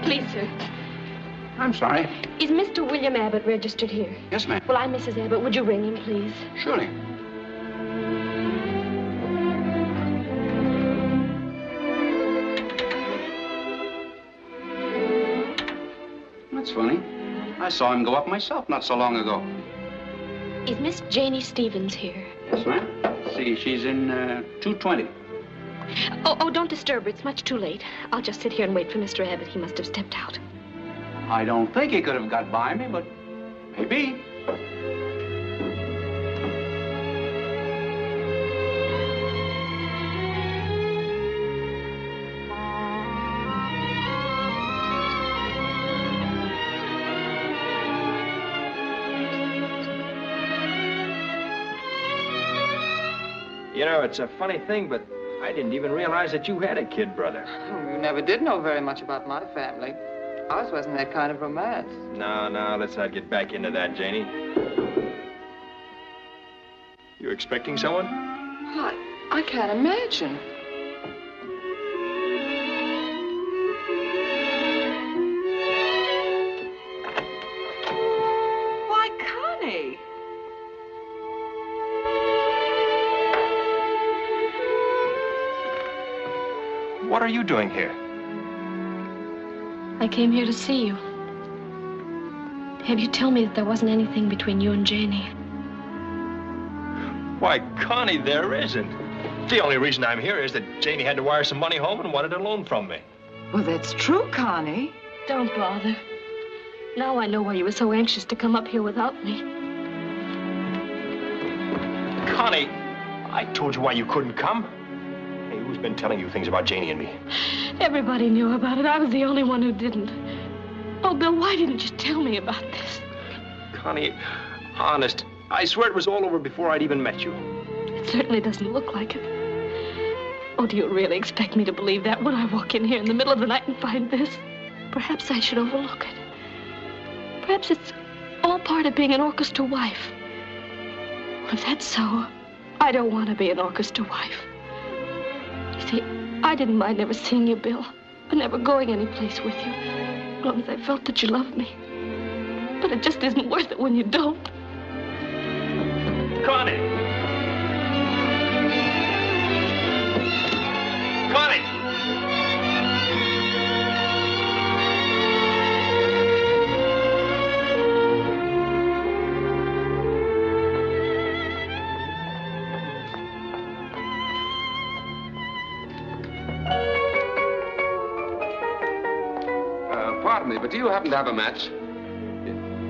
Please, sir. I'm sorry. Is Mr. William Abbott registered here? Yes, ma'am. Well, I'm Mrs. Abbott. Would you ring him, please? Surely. That's funny. I saw him go up myself not so long ago. Is Miss Janie Stevens here? Yes, ma'am. See, she's in 220. Oh, don't disturb her. It's much too late. I'll just sit here and wait for Mr. Abbott. He must have stepped out. I don't think he could have got by me, but maybe. You know, it's a funny thing, but I didn't even realize that you had a kid brother. Oh, you never did know very much about my family. Ours wasn't that kind of romance. No, let's not get back into that, Janie. You expecting someone? I can't imagine. Why, Connie. What are you doing here? I came here to see you. Have you tell me that there wasn't anything between you and Janie? Why, Connie, there isn't. The only reason I'm here is that Janie had to wire some money home and wanted a loan from me. Well, that's true, Connie. Don't bother. Now I know why you were so anxious to come up here without me. Connie, I told you why you couldn't come. Hey, who's been telling you things about Janie and me? Everybody knew about it. I was the only one who didn't. Oh, Bill, why didn't you tell me about this? Connie, honest, I swear it was all over before I'd even met you. It certainly doesn't look like it. Oh, do you really expect me to believe that when I walk in here in the middle of the night and find this? Perhaps I should overlook it. Perhaps it's all part of being an orchestra wife. Well, if that's so, I don't want to be an orchestra wife. You see, I didn't mind never seeing you, Bill, or never going any place with you, as long as I felt that you loved me. But it just isn't worth it when you don't. Connie! Connie! pardon me, but do you happen to have a match?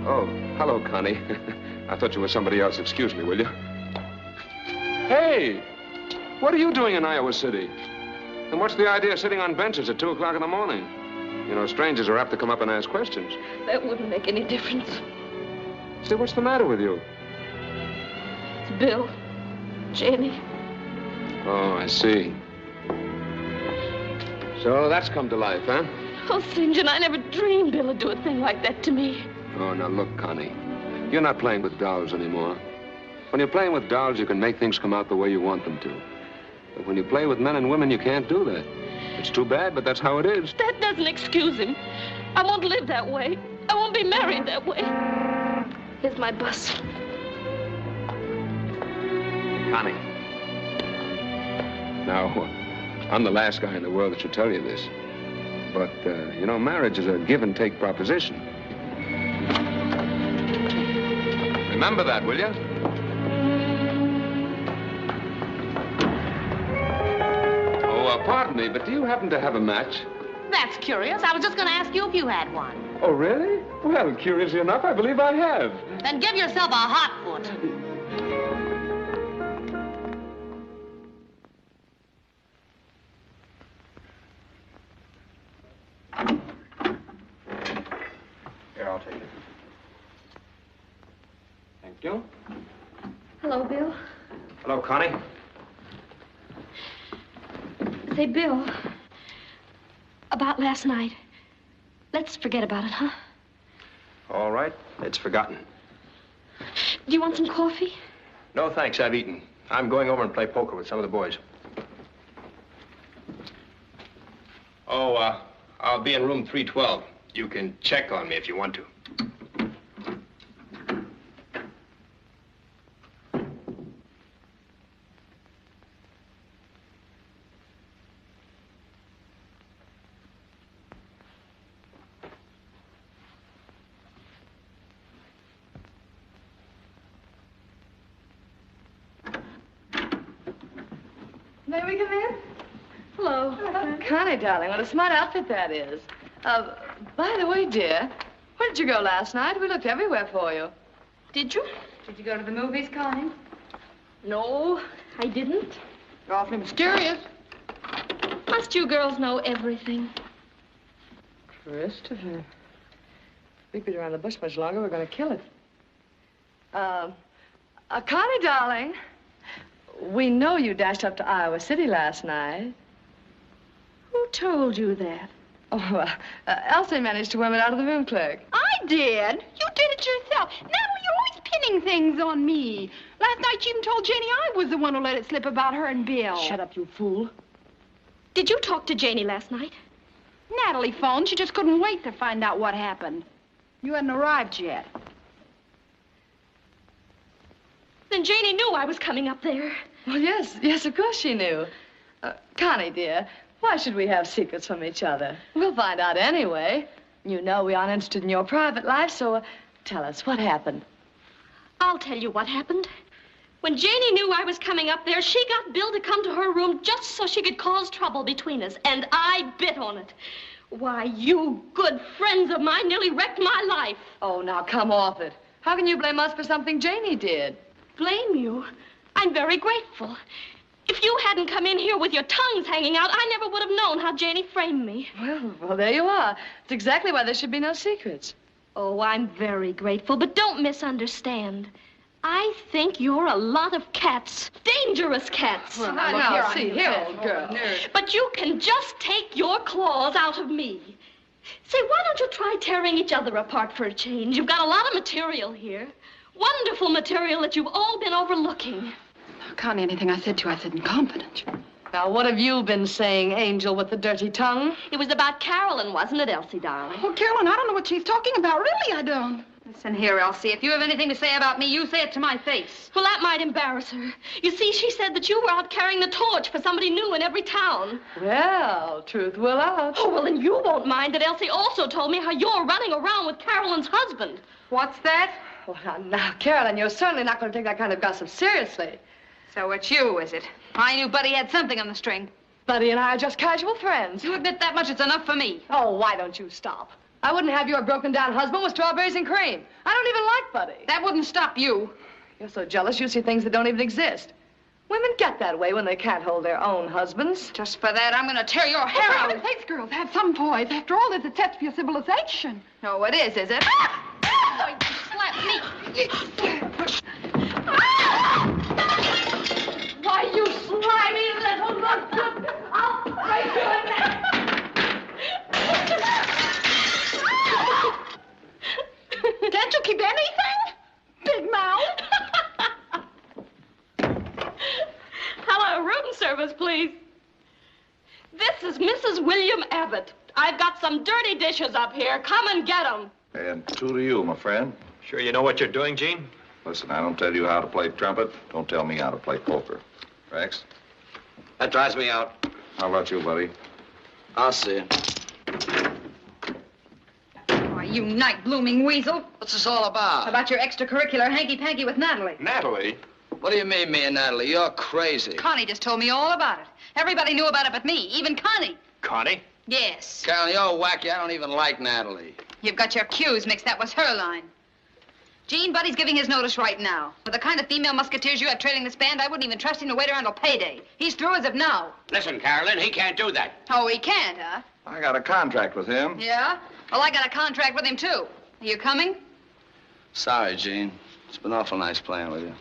Oh, hello, Connie. I thought you were somebody else. Excuse me, will you? Hey! What are you doing in Iowa City? And what's the idea of sitting on benches at 2 o'clock in the morning? You know, strangers are apt to come up and ask questions. That wouldn't make any difference. Say, what's the matter with you? It's Bill. Janie. Oh, I see. So that's come to life, huh? Oh, St. John, I never dreamed Bill would do a thing like that to me. Oh, now look, Connie. You're not playing with dolls anymore. When you're playing with dolls, you can make things come out the way you want them to. But when you play with men and women, you can't do that. It's too bad, but that's how it is. That doesn't excuse him. I won't live that way. I won't be married that way. Here's my bus. Connie. Now, I'm the last guy in the world that should tell you this. But, you know, marriage is a give-and-take proposition. Remember that, will you? Oh, pardon me, but do you happen to have a match? That's curious. I was just going to ask you if you had one. Oh, really? Well, curiously enough, I believe I have. Then give yourself a hot foot. Here, I'll take it. Thank you. Hello, Bill. Hello, Connie. Say, Bill, about last night. Let's forget about it, huh? All right. It's forgotten. Do you want some coffee? No, thanks. I've eaten. I'm going over and play poker with some of the boys. Oh, I'll be in room 312. You can check on me if you want to. May we come in? Hello. Oh, Connie, darling, what a smart outfit that is. By the way, dear, where did you go last night? We looked everywhere for you. Did you? Did you go to the movies, Connie? No, I didn't. You're awfully mysterious. Must you girls know everything? Christopher. If we beat around the bush much longer, we're going to kill it. Connie, darling, we know you dashed up to Iowa City last night. Who told you that? Oh, Elsie managed to worm it out of the room clerk. I did. You did it yourself. Natalie, you're always pinning things on me. Last night she even told Janie I was the one who let it slip about her and Bill. Shut up, you fool. Did you talk to Janie last night? Natalie phoned. She just couldn't wait to find out what happened. You hadn't arrived yet. Then Janie knew I was coming up there. Well, yes, of course she knew. Connie, dear, why should we have secrets from each other? We'll find out anyway. You know we aren't interested in your private life, so tell us what happened. I'll tell you what happened. When Janie knew I was coming up there, she got Bill to come to her room just so she could cause trouble between us, and I bit on it. Why, you good friends of mine nearly wrecked my life. Oh, now come off it. How can you blame us for something Janie did? Blame you? I'm very grateful. If you hadn't come in here with your tongues hanging out, I never would have known how Janie framed me. Well, there you are. It's exactly why there should be no secrets. Oh, I'm very grateful, but don't misunderstand. I think you're a lot of cats. Dangerous cats. Well, now, see here, old girl. But you can just take your claws out of me. Say, why don't you try tearing each other apart for a change? You've got a lot of material here. Wonderful material that you've all been overlooking. Connie, anything I said to you, I said in confidence. Now, what have you been saying, Angel with the dirty tongue? It was about Carolyn, wasn't it, Elsie, darling? Oh, Carolyn, I don't know what she's talking about. Really, I don't. Listen here, Elsie. If you have anything to say about me, you say it to my face. Well, that might embarrass her. You see, she said that you were out carrying the torch for somebody new in every town. Well, truth will out. Oh, well, then you won't mind that Elsie also told me how you're running around with Carolyn's husband. What's that? Well, now, Carolyn, you're certainly not going to take that kind of gossip seriously. So it's you, is it? I knew Buddy had something on the string. Buddy and I are just casual friends. You admit that much, it's enough for me. Oh, why don't you stop? I wouldn't have your broken-down husband with strawberries and cream. I don't even like Buddy. That wouldn't stop you. You're so jealous you see things that don't even exist. Women get that way when they can't hold their own husbands. Just for that, I'm going to tear your hair out. For heaven's sakes, girls, have some poise. After all, it's a test for your civilization. No, it is it? Oh, you slapped me. Why, you slimy little look. I'll break you in that. Can't you keep anything? Big mouth. Hello, room service, please. This is Mrs. William Abbott. I've got some dirty dishes up here. Come and get them. And two to you, my friend. Sure you know what you're doing, Gene? Listen, I don't tell you how to play trumpet. Don't tell me how to play poker. Rex? That drives me out. How about you, buddy? I'll see. Why, you night-blooming weasel. What's this all about? About your extracurricular hanky-panky with Natalie. Natalie? What do you mean, me and Natalie? You're crazy. Connie just told me all about it. Everybody knew about it but me, even Connie. Connie? Yes. Carol, you're wacky. I don't even like Natalie. You've got your cues mixed. That was her line. Gene, Buddy's giving his notice right now. With the kind of female musketeers you have trailing this band, I wouldn't even trust him to wait around till payday. He's through as of now. Listen, Carolyn, he can't do that. Oh, he can't, huh? I got a contract with him. Yeah? Well, I got a contract with him, too. Are you coming? Sorry, Gene. It's been awful nice playing with you.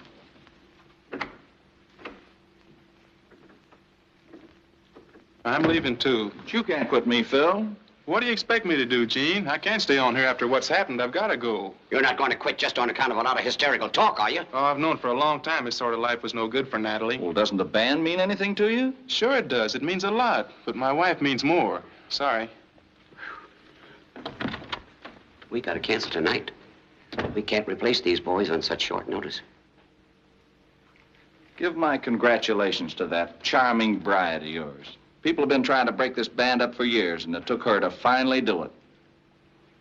I'm leaving, too. But you can't quit me, Phil. What do you expect me to do, Gene? I can't stay on here after what's happened. I've got to go. You're not going to quit just on account of a lot of hysterical talk, are you? Oh, I've known for a long time this sort of life was no good for Natalie. Well, doesn't the band mean anything to you? Sure it does. It means a lot. But my wife means more. Sorry. We got to cancel tonight. We can't replace these boys on such short notice. Give my congratulations to that charming bride of yours. People have been trying to break this band up for years, and it took her to finally do it.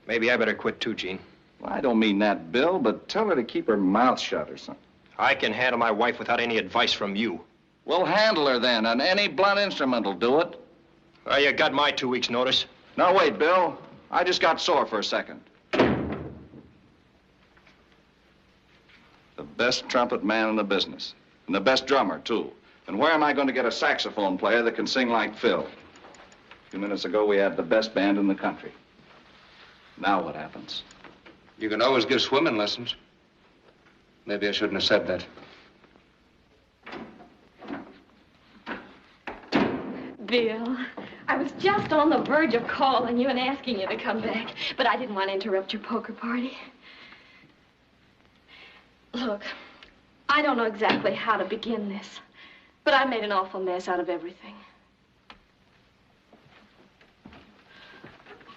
Maybe I better quit too, Gene. Well, I don't mean that, Bill, but tell her to keep her mouth shut or something. I can handle my wife without any advice from you. Well, handle her then, and any blunt instrument will do it. Well, you got my 2 weeks' notice. Now, wait, Bill. I just got sore for a second. The best trumpet man in the business, and the best drummer, too. And where am I going to get a saxophone player that can sing like Phil? A few minutes ago, we had the best band in the country. Now what happens? You can always give swimming lessons. Maybe I shouldn't have said that. Bill, I was just on the verge of calling you and asking you to come back, but I didn't want to interrupt your poker party. Look, I don't know exactly how to begin this, but I made an awful mess out of everything.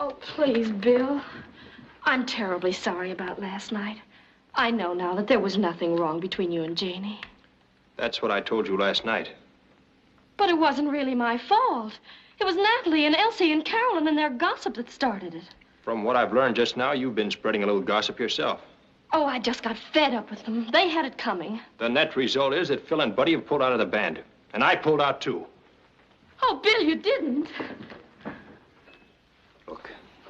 Oh, please, Bill. I'm terribly sorry about last night. I know now that there was nothing wrong between you and Janie. That's what I told you last night. But it wasn't really my fault. It was Natalie and Elsie and Carolyn and their gossip that started it. From what I've learned just now, you've been spreading a little gossip yourself. Oh, I just got fed up with them. They had it coming. The net result is that Phil and Buddy have pulled out of the band. And I pulled out, too. Oh, Bill, you didn't. Look,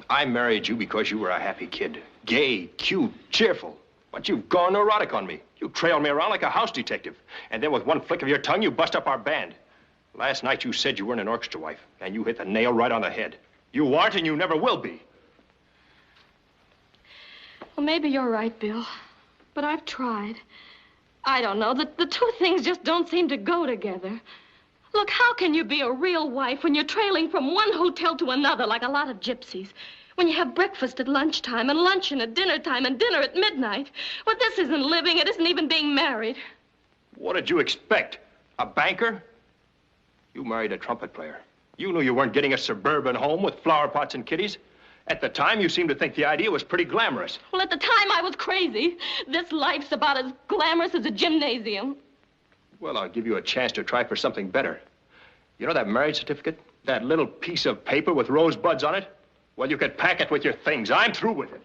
I married you because you were a happy kid. Gay, cute, cheerful. But you've gone neurotic on me. You trailed me around like a house detective. And then with one flick of your tongue, you bust up our band. Last night you said you weren't an orchestra wife. And you hit the nail right on the head. You aren't and you never will be. Well, maybe you're right, Bill. But I've tried. I don't know. The two things just don't seem to go together. Look, how can you be a real wife when you're trailing from one hotel to another like a lot of gypsies? When you have breakfast at lunchtime and luncheon at dinner time and dinner at midnight? Well, this isn't living. It isn't even being married. What did you expect? A banker? You married a trumpet player. You knew you weren't getting a suburban home with flower pots and kiddies. At the time, you seemed to think the idea was pretty glamorous. Well, at the time, I was crazy. This life's about as glamorous as a gymnasium. Well, I'll give you a chance to try for something better. You know that marriage certificate? That little piece of paper with rosebuds on it? Well, you could pack it with your things. I'm through with it.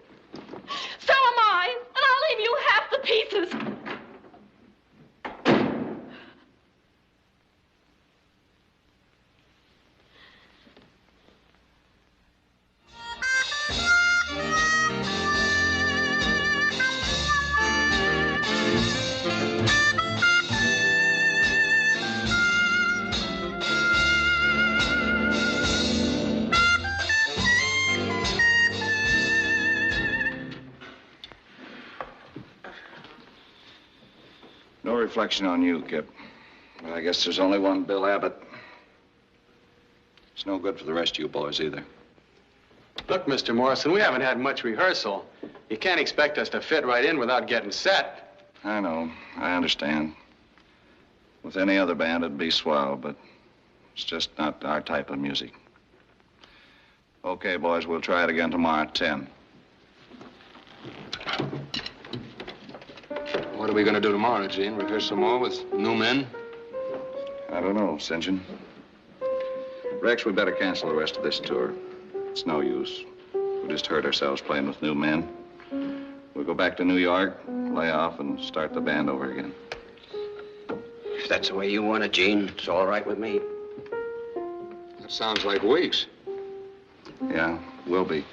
So am I, and I'll leave you half the pieces. reflection on you, Kip. But I guess there's only one Bill Abbott. It's no good for the rest of you boys either. Look, Mr. Morrison, we haven't had much rehearsal. You can't expect us to fit right in without getting set. I know. I understand. With any other band, it'd be swell, but it's just not our type of music. Okay, boys, we'll try it again tomorrow at 10. What are we going to do tomorrow, Gene? Rehearse some more with new men? I don't know, St. John. Rex, we better cancel the rest of this tour. It's no use. We'll just hurt ourselves playing with new men. We'll go back to New York, lay off, and start the band over again. If that's the way you want it, Gene, it's all right with me. That sounds like weeks. Yeah, will be.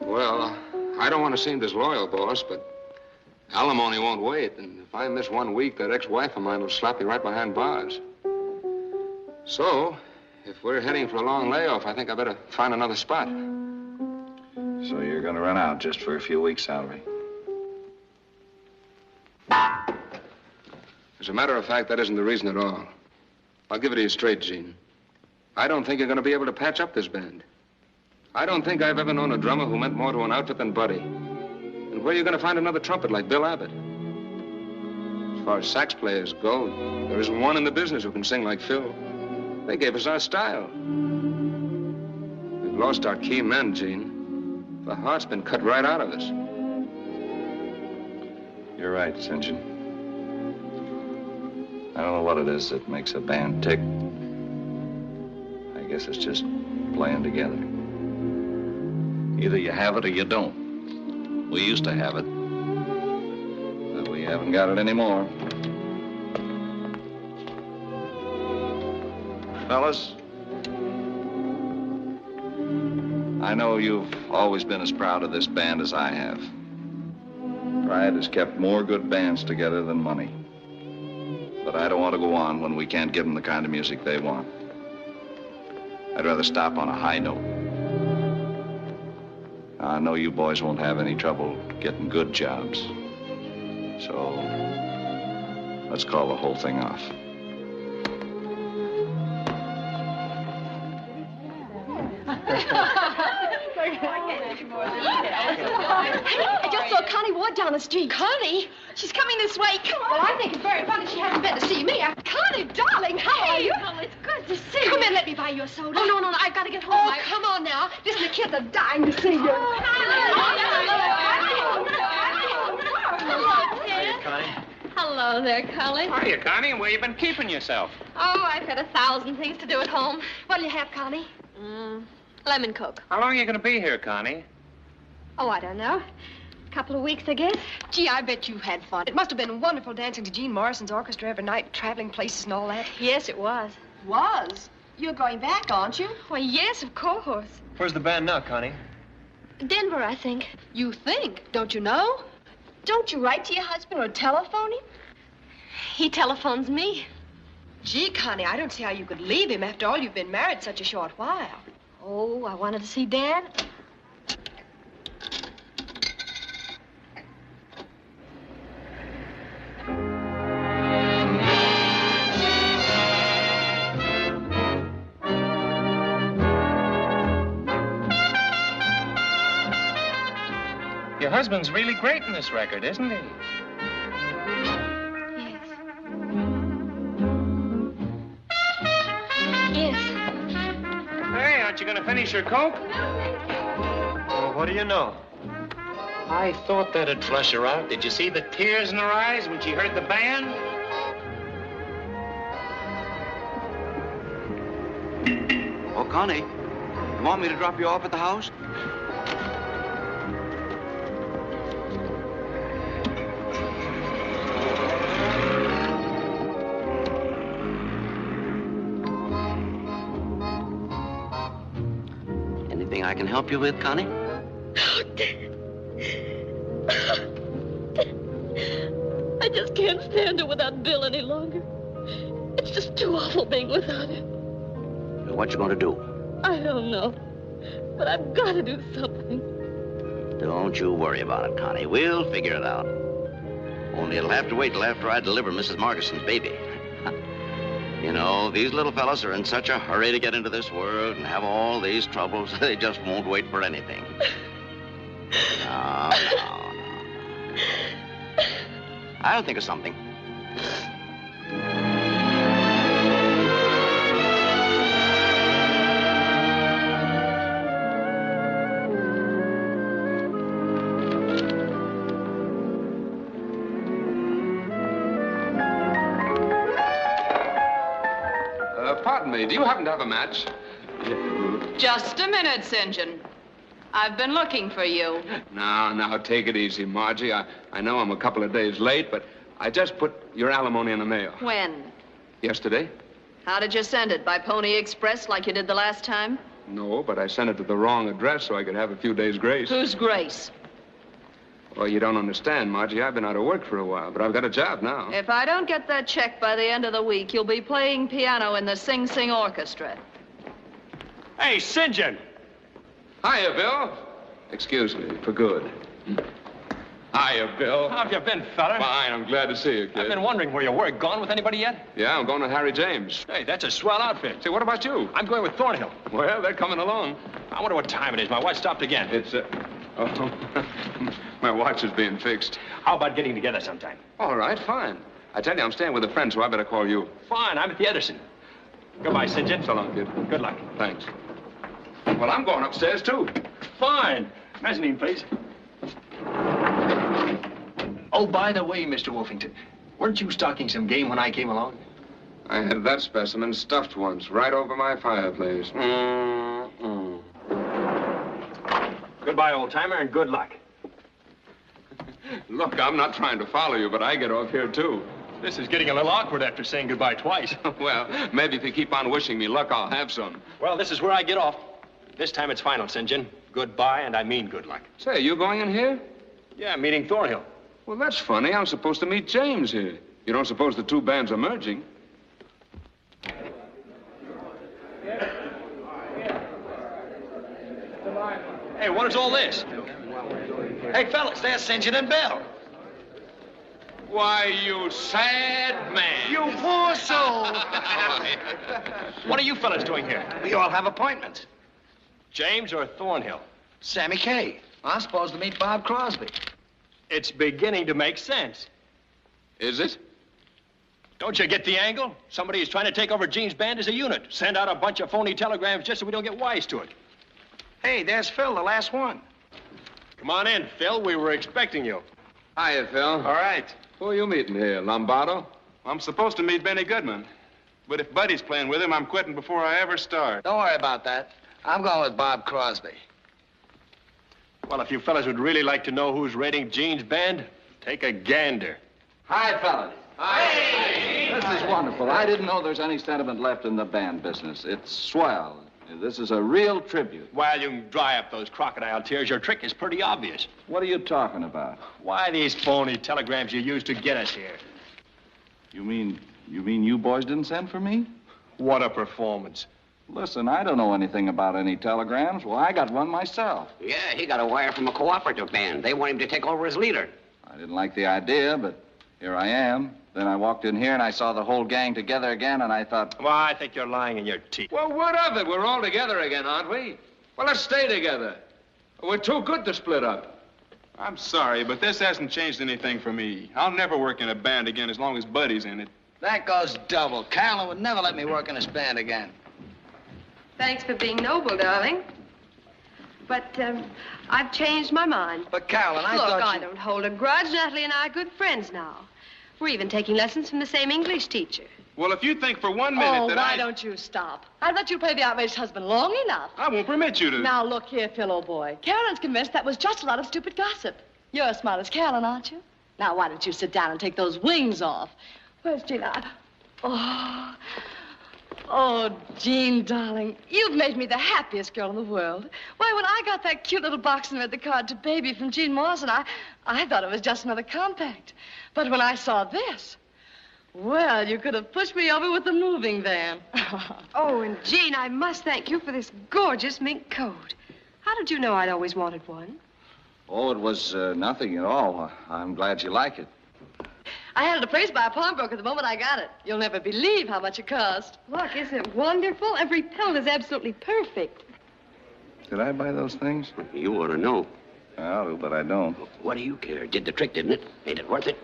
Well, I don't want to seem disloyal, boss, but alimony won't wait. And if I miss 1 week, that ex-wife of mine will slap me right behind bars. So, if we're heading for a long layoff, I think I better find another spot. So you're going to run out just for a few weeks' salary? As a matter of fact, that isn't the reason at all. I'll give it to you straight, Gene. I don't think you're going to be able to patch up this band. I don't think I've ever known a drummer who meant more to an outfit than Buddy. And where are you going to find another trumpet like Bill Abbott? As far as sax players go, there isn't one in the business who can sing like Phil. They gave us our style. We've lost our key men, Gene. The heart's been cut right out of us. You're right, St. John. I don't know what it is that makes a band tick. I guess it's just playing together. Either you have it or you don't. We used to have it, but we haven't got it anymore. Fellas, I know you've always been as proud of this band as I have. Pride has kept more good bands together than money. But I don't want to go on when we can't give them the kind of music they want. I'd rather stop on a high note. I know you boys won't have any trouble getting good jobs. So, let's call the whole thing off. I just saw Connie Ward down the street. Connie? She's coming this way. Come on. Well, I think it's very funny she hasn't been to see me. Connie, darling, how are you? Oh, it's good to see you. Come in, let me buy you a soda. Oh, no, I've got to get home. Oh, come on now. Listen, the kids are dying to see you. Hello, Connie. Hello there, Cully. Hiya, Connie. Where you been keeping yourself? Oh, I've got 1,000 things to do at home. What'll you have, Connie? Lemon Coke. How long are you going to be here, Connie? Oh, I don't know. A couple of weeks, I guess. Gee, I bet you had fun. It must have been wonderful dancing to Gene Morrison's orchestra every night, traveling places and all that. Yes, it was. Was? You're going back, aren't you? Why, yes, of course. Where's the band now, Connie? Denver, I think. You think? Don't you know? Don't you write to your husband or telephone him? He telephones me. Gee, Connie, I don't see how you could leave him. After all, you've been married such a short while. Oh, I wanted to see Dad. Your husband's really great in this record, isn't he? Yes. Hey, aren't you going to finish your Coke? Well, what do you know? I thought that'd flush her out. Did you see the tears in her eyes when she heard the band? Oh, Connie, you want me to drop you off at the house? Anything I can help you with, Connie? Oh, Dad. I just can't stand it without Bill any longer. It's just too awful being without him. What you going to do? I don't know. But I've got to do something. Don't you worry about it, Connie. We'll figure it out. Only it'll have to wait till after I deliver Mrs. Margerson's baby. You know, these little fellas are in such a hurry to get into this world and have all these troubles, they just won't wait for anything. No. I'll think of something. Pardon me, do you happen to have a match? Just a minute, St. John. I've been looking for you. Now, take it easy, Margie. I know I'm a couple of days late, but I just put your alimony in the mail. When? Yesterday? How did you send it? By Pony Express like you did the last time? No, but I sent it to the wrong address so I could have a few days' grace. Whose grace? Well, you don't understand, Margie. I've been out of work for a while, but I've got a job now. If I don't get that check by the end of the week, you'll be playing piano in the Sing Sing Orchestra. Hey, St. John. Hiya, Bill. Excuse me, for good. Hiya, Bill. How have you been, fella? Fine, I'm glad to see you, kid. I've been wondering where you were. Gone with anybody yet? Yeah, I'm going with Harry James. Hey, that's a swell outfit. Say, what about you? I'm going with Thornhill. Well, they're coming along. I wonder what time it is. My watch stopped again. It's, oh, my watch is being fixed. How about getting together sometime? All right, fine. I tell you, I'm staying with a friend, so I better call you. Fine, I'm at the Edison. Goodbye, St. John. So long, kid. Good luck. Thanks. Well, I'm going upstairs, too. Fine. Mezzanine, please. Oh, by the way, Mr. Wolfington, weren't you stocking some game when I came along? I had that specimen stuffed once, right over my fireplace. Goodbye, old-timer, and good luck. Look, I'm not trying to follow you, but I get off here, too. This is getting a little awkward after saying goodbye twice. Well, maybe if you keep on wishing me luck, I'll have some. Well, this is where I get off. This time it's final, St. John. Goodbye, and I mean good luck. Say, are you going in here? Yeah, meeting Thornhill. Well, that's funny. I'm supposed to meet James here. You don't suppose the two bands are merging? Hey, what is all this? Hey, fellas, there's St. John and Bell. Why, you sad man. You poor soul. What are you fellas doing here? We all have appointments. James or Thornhill? Sammy Kaye. I'm supposed to meet Bob Crosby. It's beginning to make sense. Is it? Don't you get the angle? Somebody is trying to take over Gene's band as a unit. Send out a bunch of phony telegrams just so we don't get wise to it. Hey, there's Phil, the last one. Come on in, Phil. We were expecting you. Hiya, Phil. All right. Who are you meeting here, Lombardo? I'm supposed to meet Benny Goodman. But if Buddy's playing with him, I'm quitting before I ever start. Don't worry about that. I'm going with Bob Crosby. Well, if you fellas would really like to know who's raiding Gene's band, take a gander. Hi, fellas. Hi. This is wonderful. I didn't know there's any sentiment left in the band business. It's swell. This is a real tribute. Well, you can dry up those crocodile tears. Your trick is pretty obvious. What are you talking about? Why these phony telegrams you used to get us here? You mean you boys didn't send for me? What a performance. Listen, I don't know anything about any telegrams. Well, I got one myself. Yeah, he got a wire from a cooperative band. They want him to take over as leader. I didn't like the idea, but here I am. Then I walked in here and I saw the whole gang together again, and I thought... Well, I think you're lying in your teeth. Well, what of it? We're all together again, aren't we? Well, let's stay together. We're too good to split up. I'm sorry, but this hasn't changed anything for me. I'll never work in a band again as long as Buddy's in it. That goes double. Carolyn would never let me work in this band again. Thanks for being noble, darling. But, I've changed my mind. But, Carolyn, I Look, thought I don't hold a grudge. Natalie and I are good friends now. We're even taking lessons from the same English teacher. Well, if you think for 1 minute that why don't you stop? I've let you play the outraged husband long enough. I won't permit you to... Now, look here, Phil, old boy. Carolyn's convinced that was just a lot of stupid gossip. You're as smart as Carolyn, aren't you? Now, why don't you sit down and take those wings off? Where's Gina? Oh, Jean, darling, you've made me the happiest girl in the world. Why, when I got that cute little box and read the card to Baby from Jean Morrison, I thought it was just another compact. But when I saw this, well, you could have pushed me over with the moving van. Oh, and Jean, I must thank you for this gorgeous mink coat. How did you know I'd always wanted one? Oh, it was nothing at all. I'm glad you like it. I had it appraised by a pawnbroker the moment I got it. You'll never believe how much it cost. Look, isn't it wonderful? Every pellet is absolutely perfect. Did I buy those things? You ought to know. I do, but I don't. What do you care? Did the trick, didn't it? Ain't it worth it?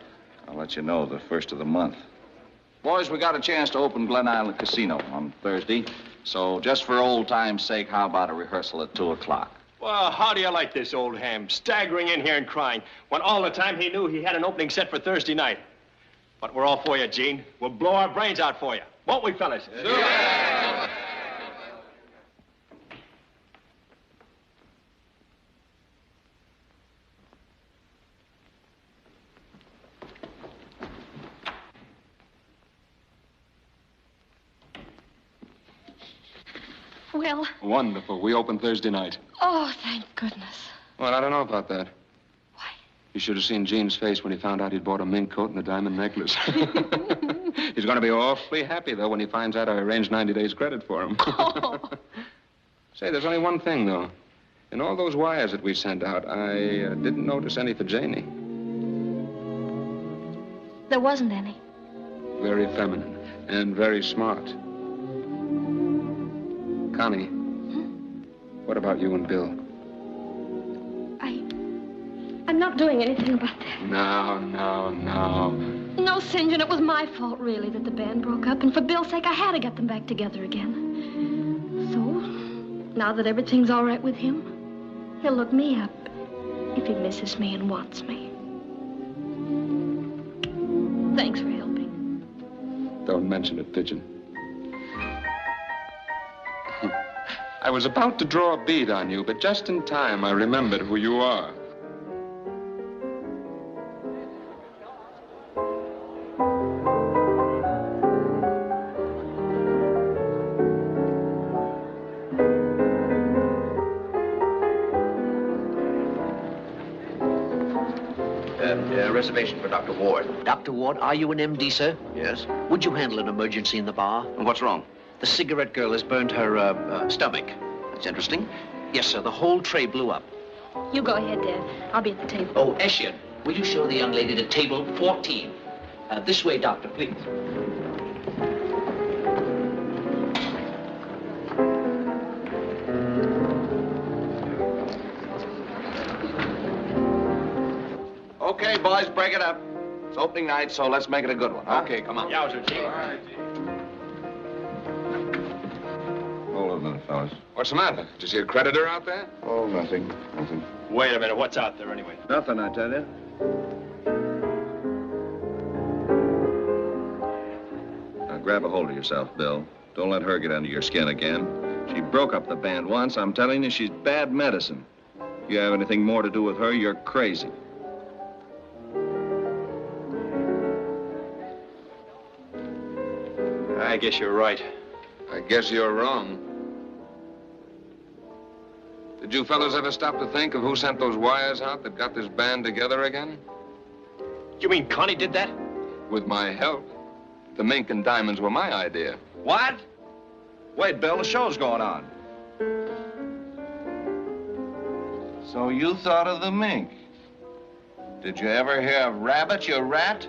I'll let you know the first of the month. Boys, we got a chance to open Glen Island Casino on Thursday. So just for old time's sake, how about a rehearsal at 2 o'clock? Well, how do you like this old ham? Staggering in here and crying, when all the time he knew he had an opening set for Thursday night. But we're all for you, Gene. We'll blow our brains out for you. Won't we, fellas? Yeah. Well, Wonderful. We open Thursday night. oh, thank goodness. Well, I don't know about that. Why? You should have seen Gene's face when he found out he'd bought a mink coat and a diamond necklace. He's going to be awfully happy, though, when he finds out I arranged 90 days credit for him. Oh. Say, there's only one thing, though. In all those wires that we sent out, I didn't notice any for Janie. There wasn't any. Very feminine and very smart. Connie, what about you and Bill? I'm not doing anything about that. No. No, St. John, it was my fault, really, that the band broke up. And for Bill's sake, I had to get them back together again. So, now that everything's all right with him, he'll look me up if he misses me and wants me. Thanks for helping. Don't mention it, Pigeon. I was about to draw a bead on you, but just in time I remembered who you are. Reservation for Dr. Ward. Dr. Ward, are you an MD, sir? Yes? Would you handle an emergency in the bar? And what's wrong? The cigarette girl has burned her stomach. That's interesting. Yes, sir. The whole tray blew up. You go ahead, Dad. I'll be at the table. Oh, Eshion, will you show the young lady to table 14? This way, Doctor, please. Okay, boys, break it up. It's opening night, so let's make it a good one, huh? Okay, come on. Yowzer, Gene. All right. Hold on a minute, fellas. What's the matter? Did you see a creditor out there? Oh, nothing. Wait a minute. What's out there, anyway? Nothing, I tell you. Now, grab a hold of yourself, Bill. Don't let her get under your skin again. She broke up the band once. I'm telling you, she's bad medicine. If you have anything more to do with her, you're crazy. I guess you're right. I guess you're wrong. Did you fellas ever stop to think of who sent those wires out that got this band together again? You mean Connie did that? With my help. The mink and diamonds were my idea. What? Wait, Bill, the show's going on. So you thought of the mink. Did you ever hear of rabbit, you rat?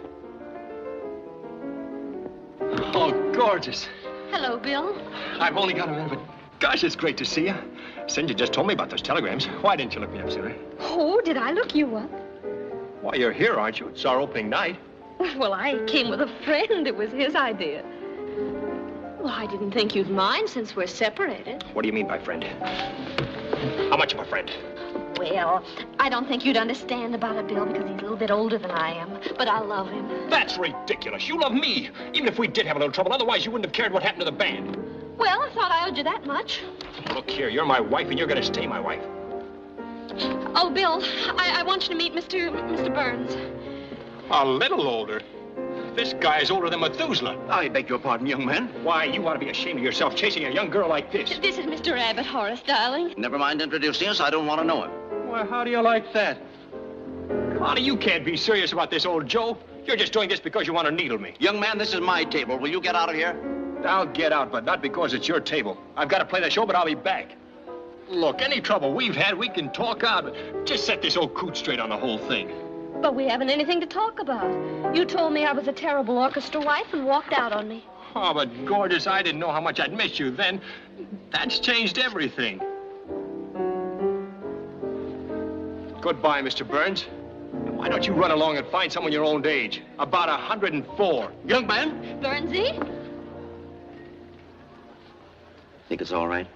Oh, gorgeous. Hello, Bill. I've only got a minute, but gosh, it's great to see you. Cindy just told me about those telegrams. Why didn't you look me up sooner? Oh, did I look you up? Why, you're here, aren't you? It's our opening night. Well, I came with a friend. It was his idea. Well, I didn't think you'd mind since we're separated. What do you mean by friend? How much of a friend? Well, I don't think you'd understand about it, Bill, because he's a little bit older than I am. But I love him. That's ridiculous. You love me. Even if we did have a little trouble, otherwise you wouldn't have cared what happened to the band. Well, I thought I owed you that much. Look here, you're my wife, and you're going to stay my wife. Oh, Bill, I want you to meet Mr. Burns. A little older? This guy's older than Methuselah. I beg your pardon, young man. Why, you ought to be ashamed of yourself chasing a young girl like this. This is Mr. Abbott, Horace, darling. Never mind introducing us. I don't want to know him. Why, how do you like that? Connie, you can't be serious about this, old Joe. You're just doing this because you want to needle me. Young man, this is my table. Will you get out of here? I'll get out, but not because it's your table. I've got to play the show, but I'll be back. Look, any trouble we've had, we can talk out, but just set this old coot straight on the whole thing. But we haven't anything to talk about. You told me I was a terrible orchestra wife and walked out on me. Oh, but gorgeous, I didn't know how much I'd miss you then. That's changed everything. Goodbye, Mr. Burns. Why don't you run along and find someone your own age? About 104. Young man? Burnsy? Think it's all right?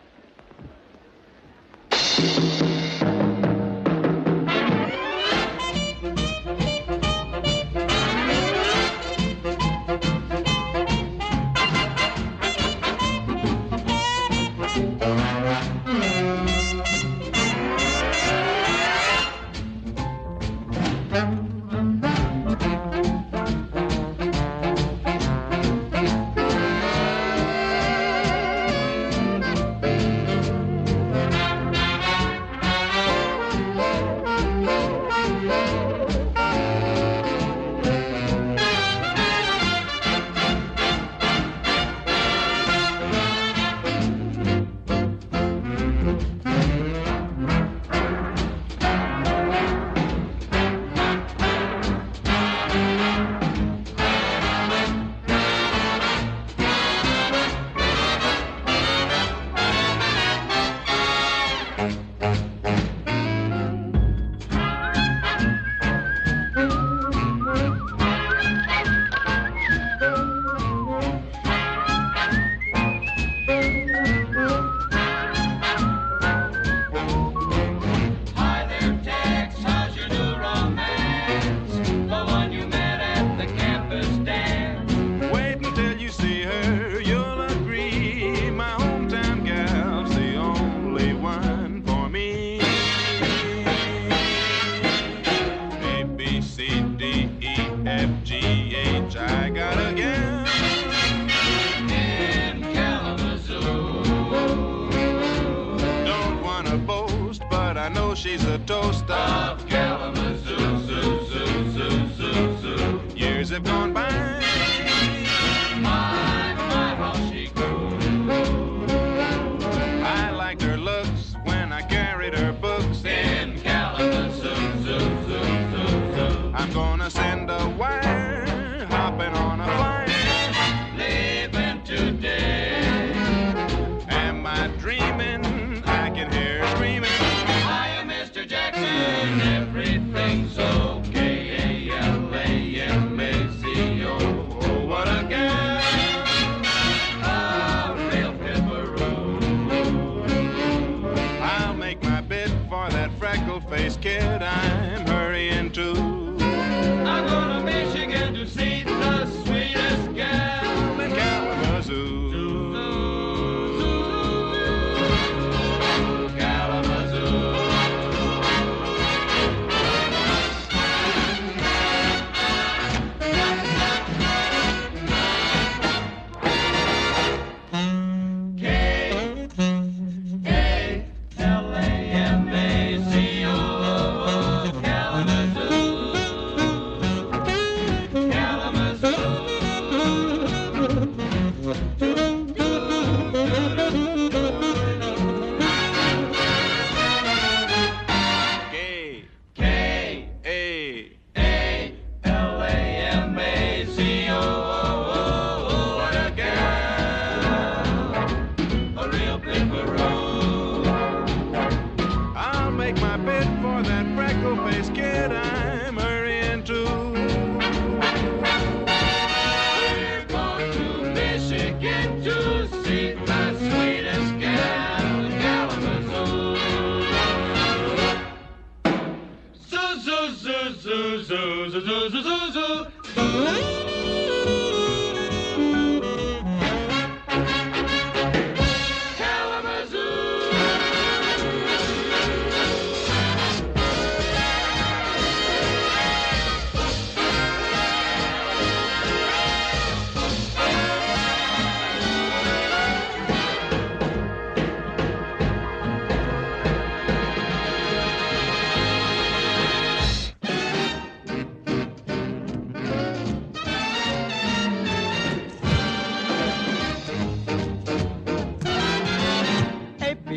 She's a toast of Kalamazoo, zoo, zoo, zoo, zoo, zoo. Years have gone by. My, how she grew. I liked her looks when I carried her books in Kalamazoo, zoo, zoo, zoo, zoo. I'm gonna send a wire, hopping on a flyer, leaving today. Am I dreaming? I can hear her screaming. Everything's okay. A-L-A-M-A-Z-O. Oh, what a gal. A real pipperoo. I'll make my bid for that freckle-faced kid I'm hurrying to. I'm going to Michigan to see the sweetest gal in Kalamazoo.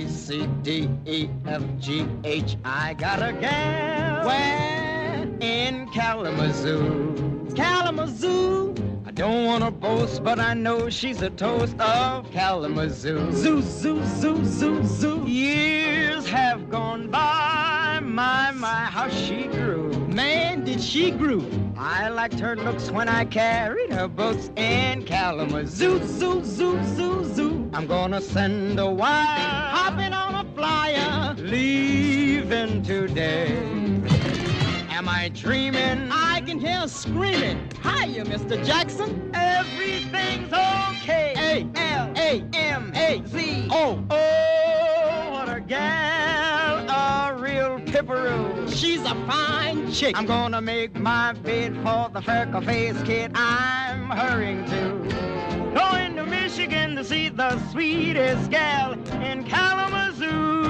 C, D, E, F, G, H, I got a gal. Where in Kalamazoo. Kalamazoo, I don't want to boast, but I know she's a toast of Kalamazoo. Zoo, zoo, zoo, zoo, zoo. Years have gone by, my, how she grew. Man, did she grew. I liked her looks when I carried her books in Kalamazoo. Zoo, zoo, zoo, zoo. I'm gonna send a wire, hopping on a flyer, leaving today. Am I dreaming? I can hear screaming. Hiya, Mr. Jackson. Everything's okay. A-L-A-M-A-Z. Oh, what a gal, a real pipperoo. She's a fine chick. I'm gonna make my bid for the freckle-faced kid I'm hurrying to. Going to Michigan to see the sweetest gal in Kalamazoo.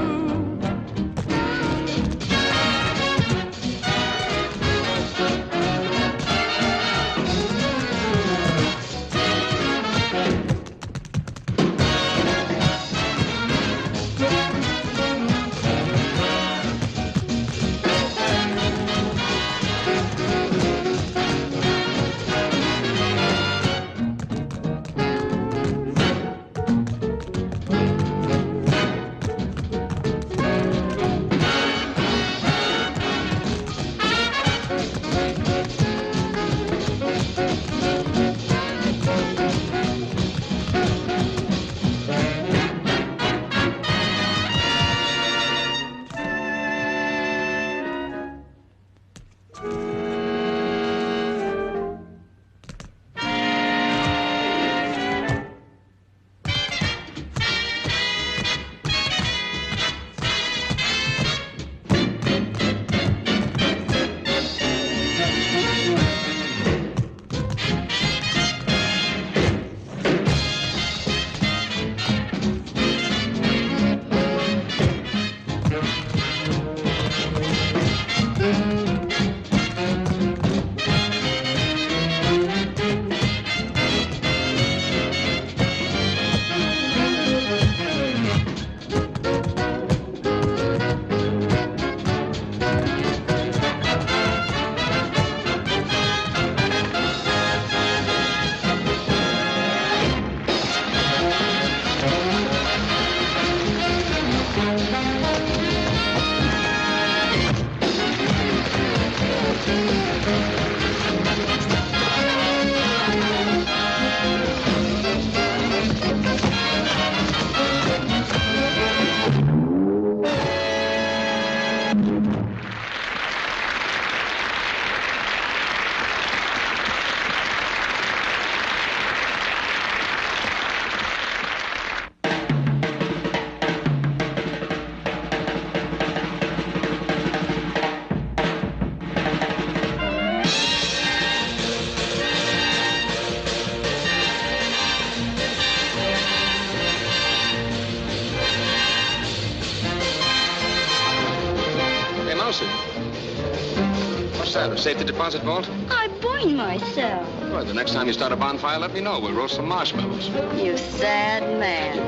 What's that, a safety deposit vault? I burned myself. Good. The next time you start a bonfire, let me know. We'll roast some marshmallows. You sad man.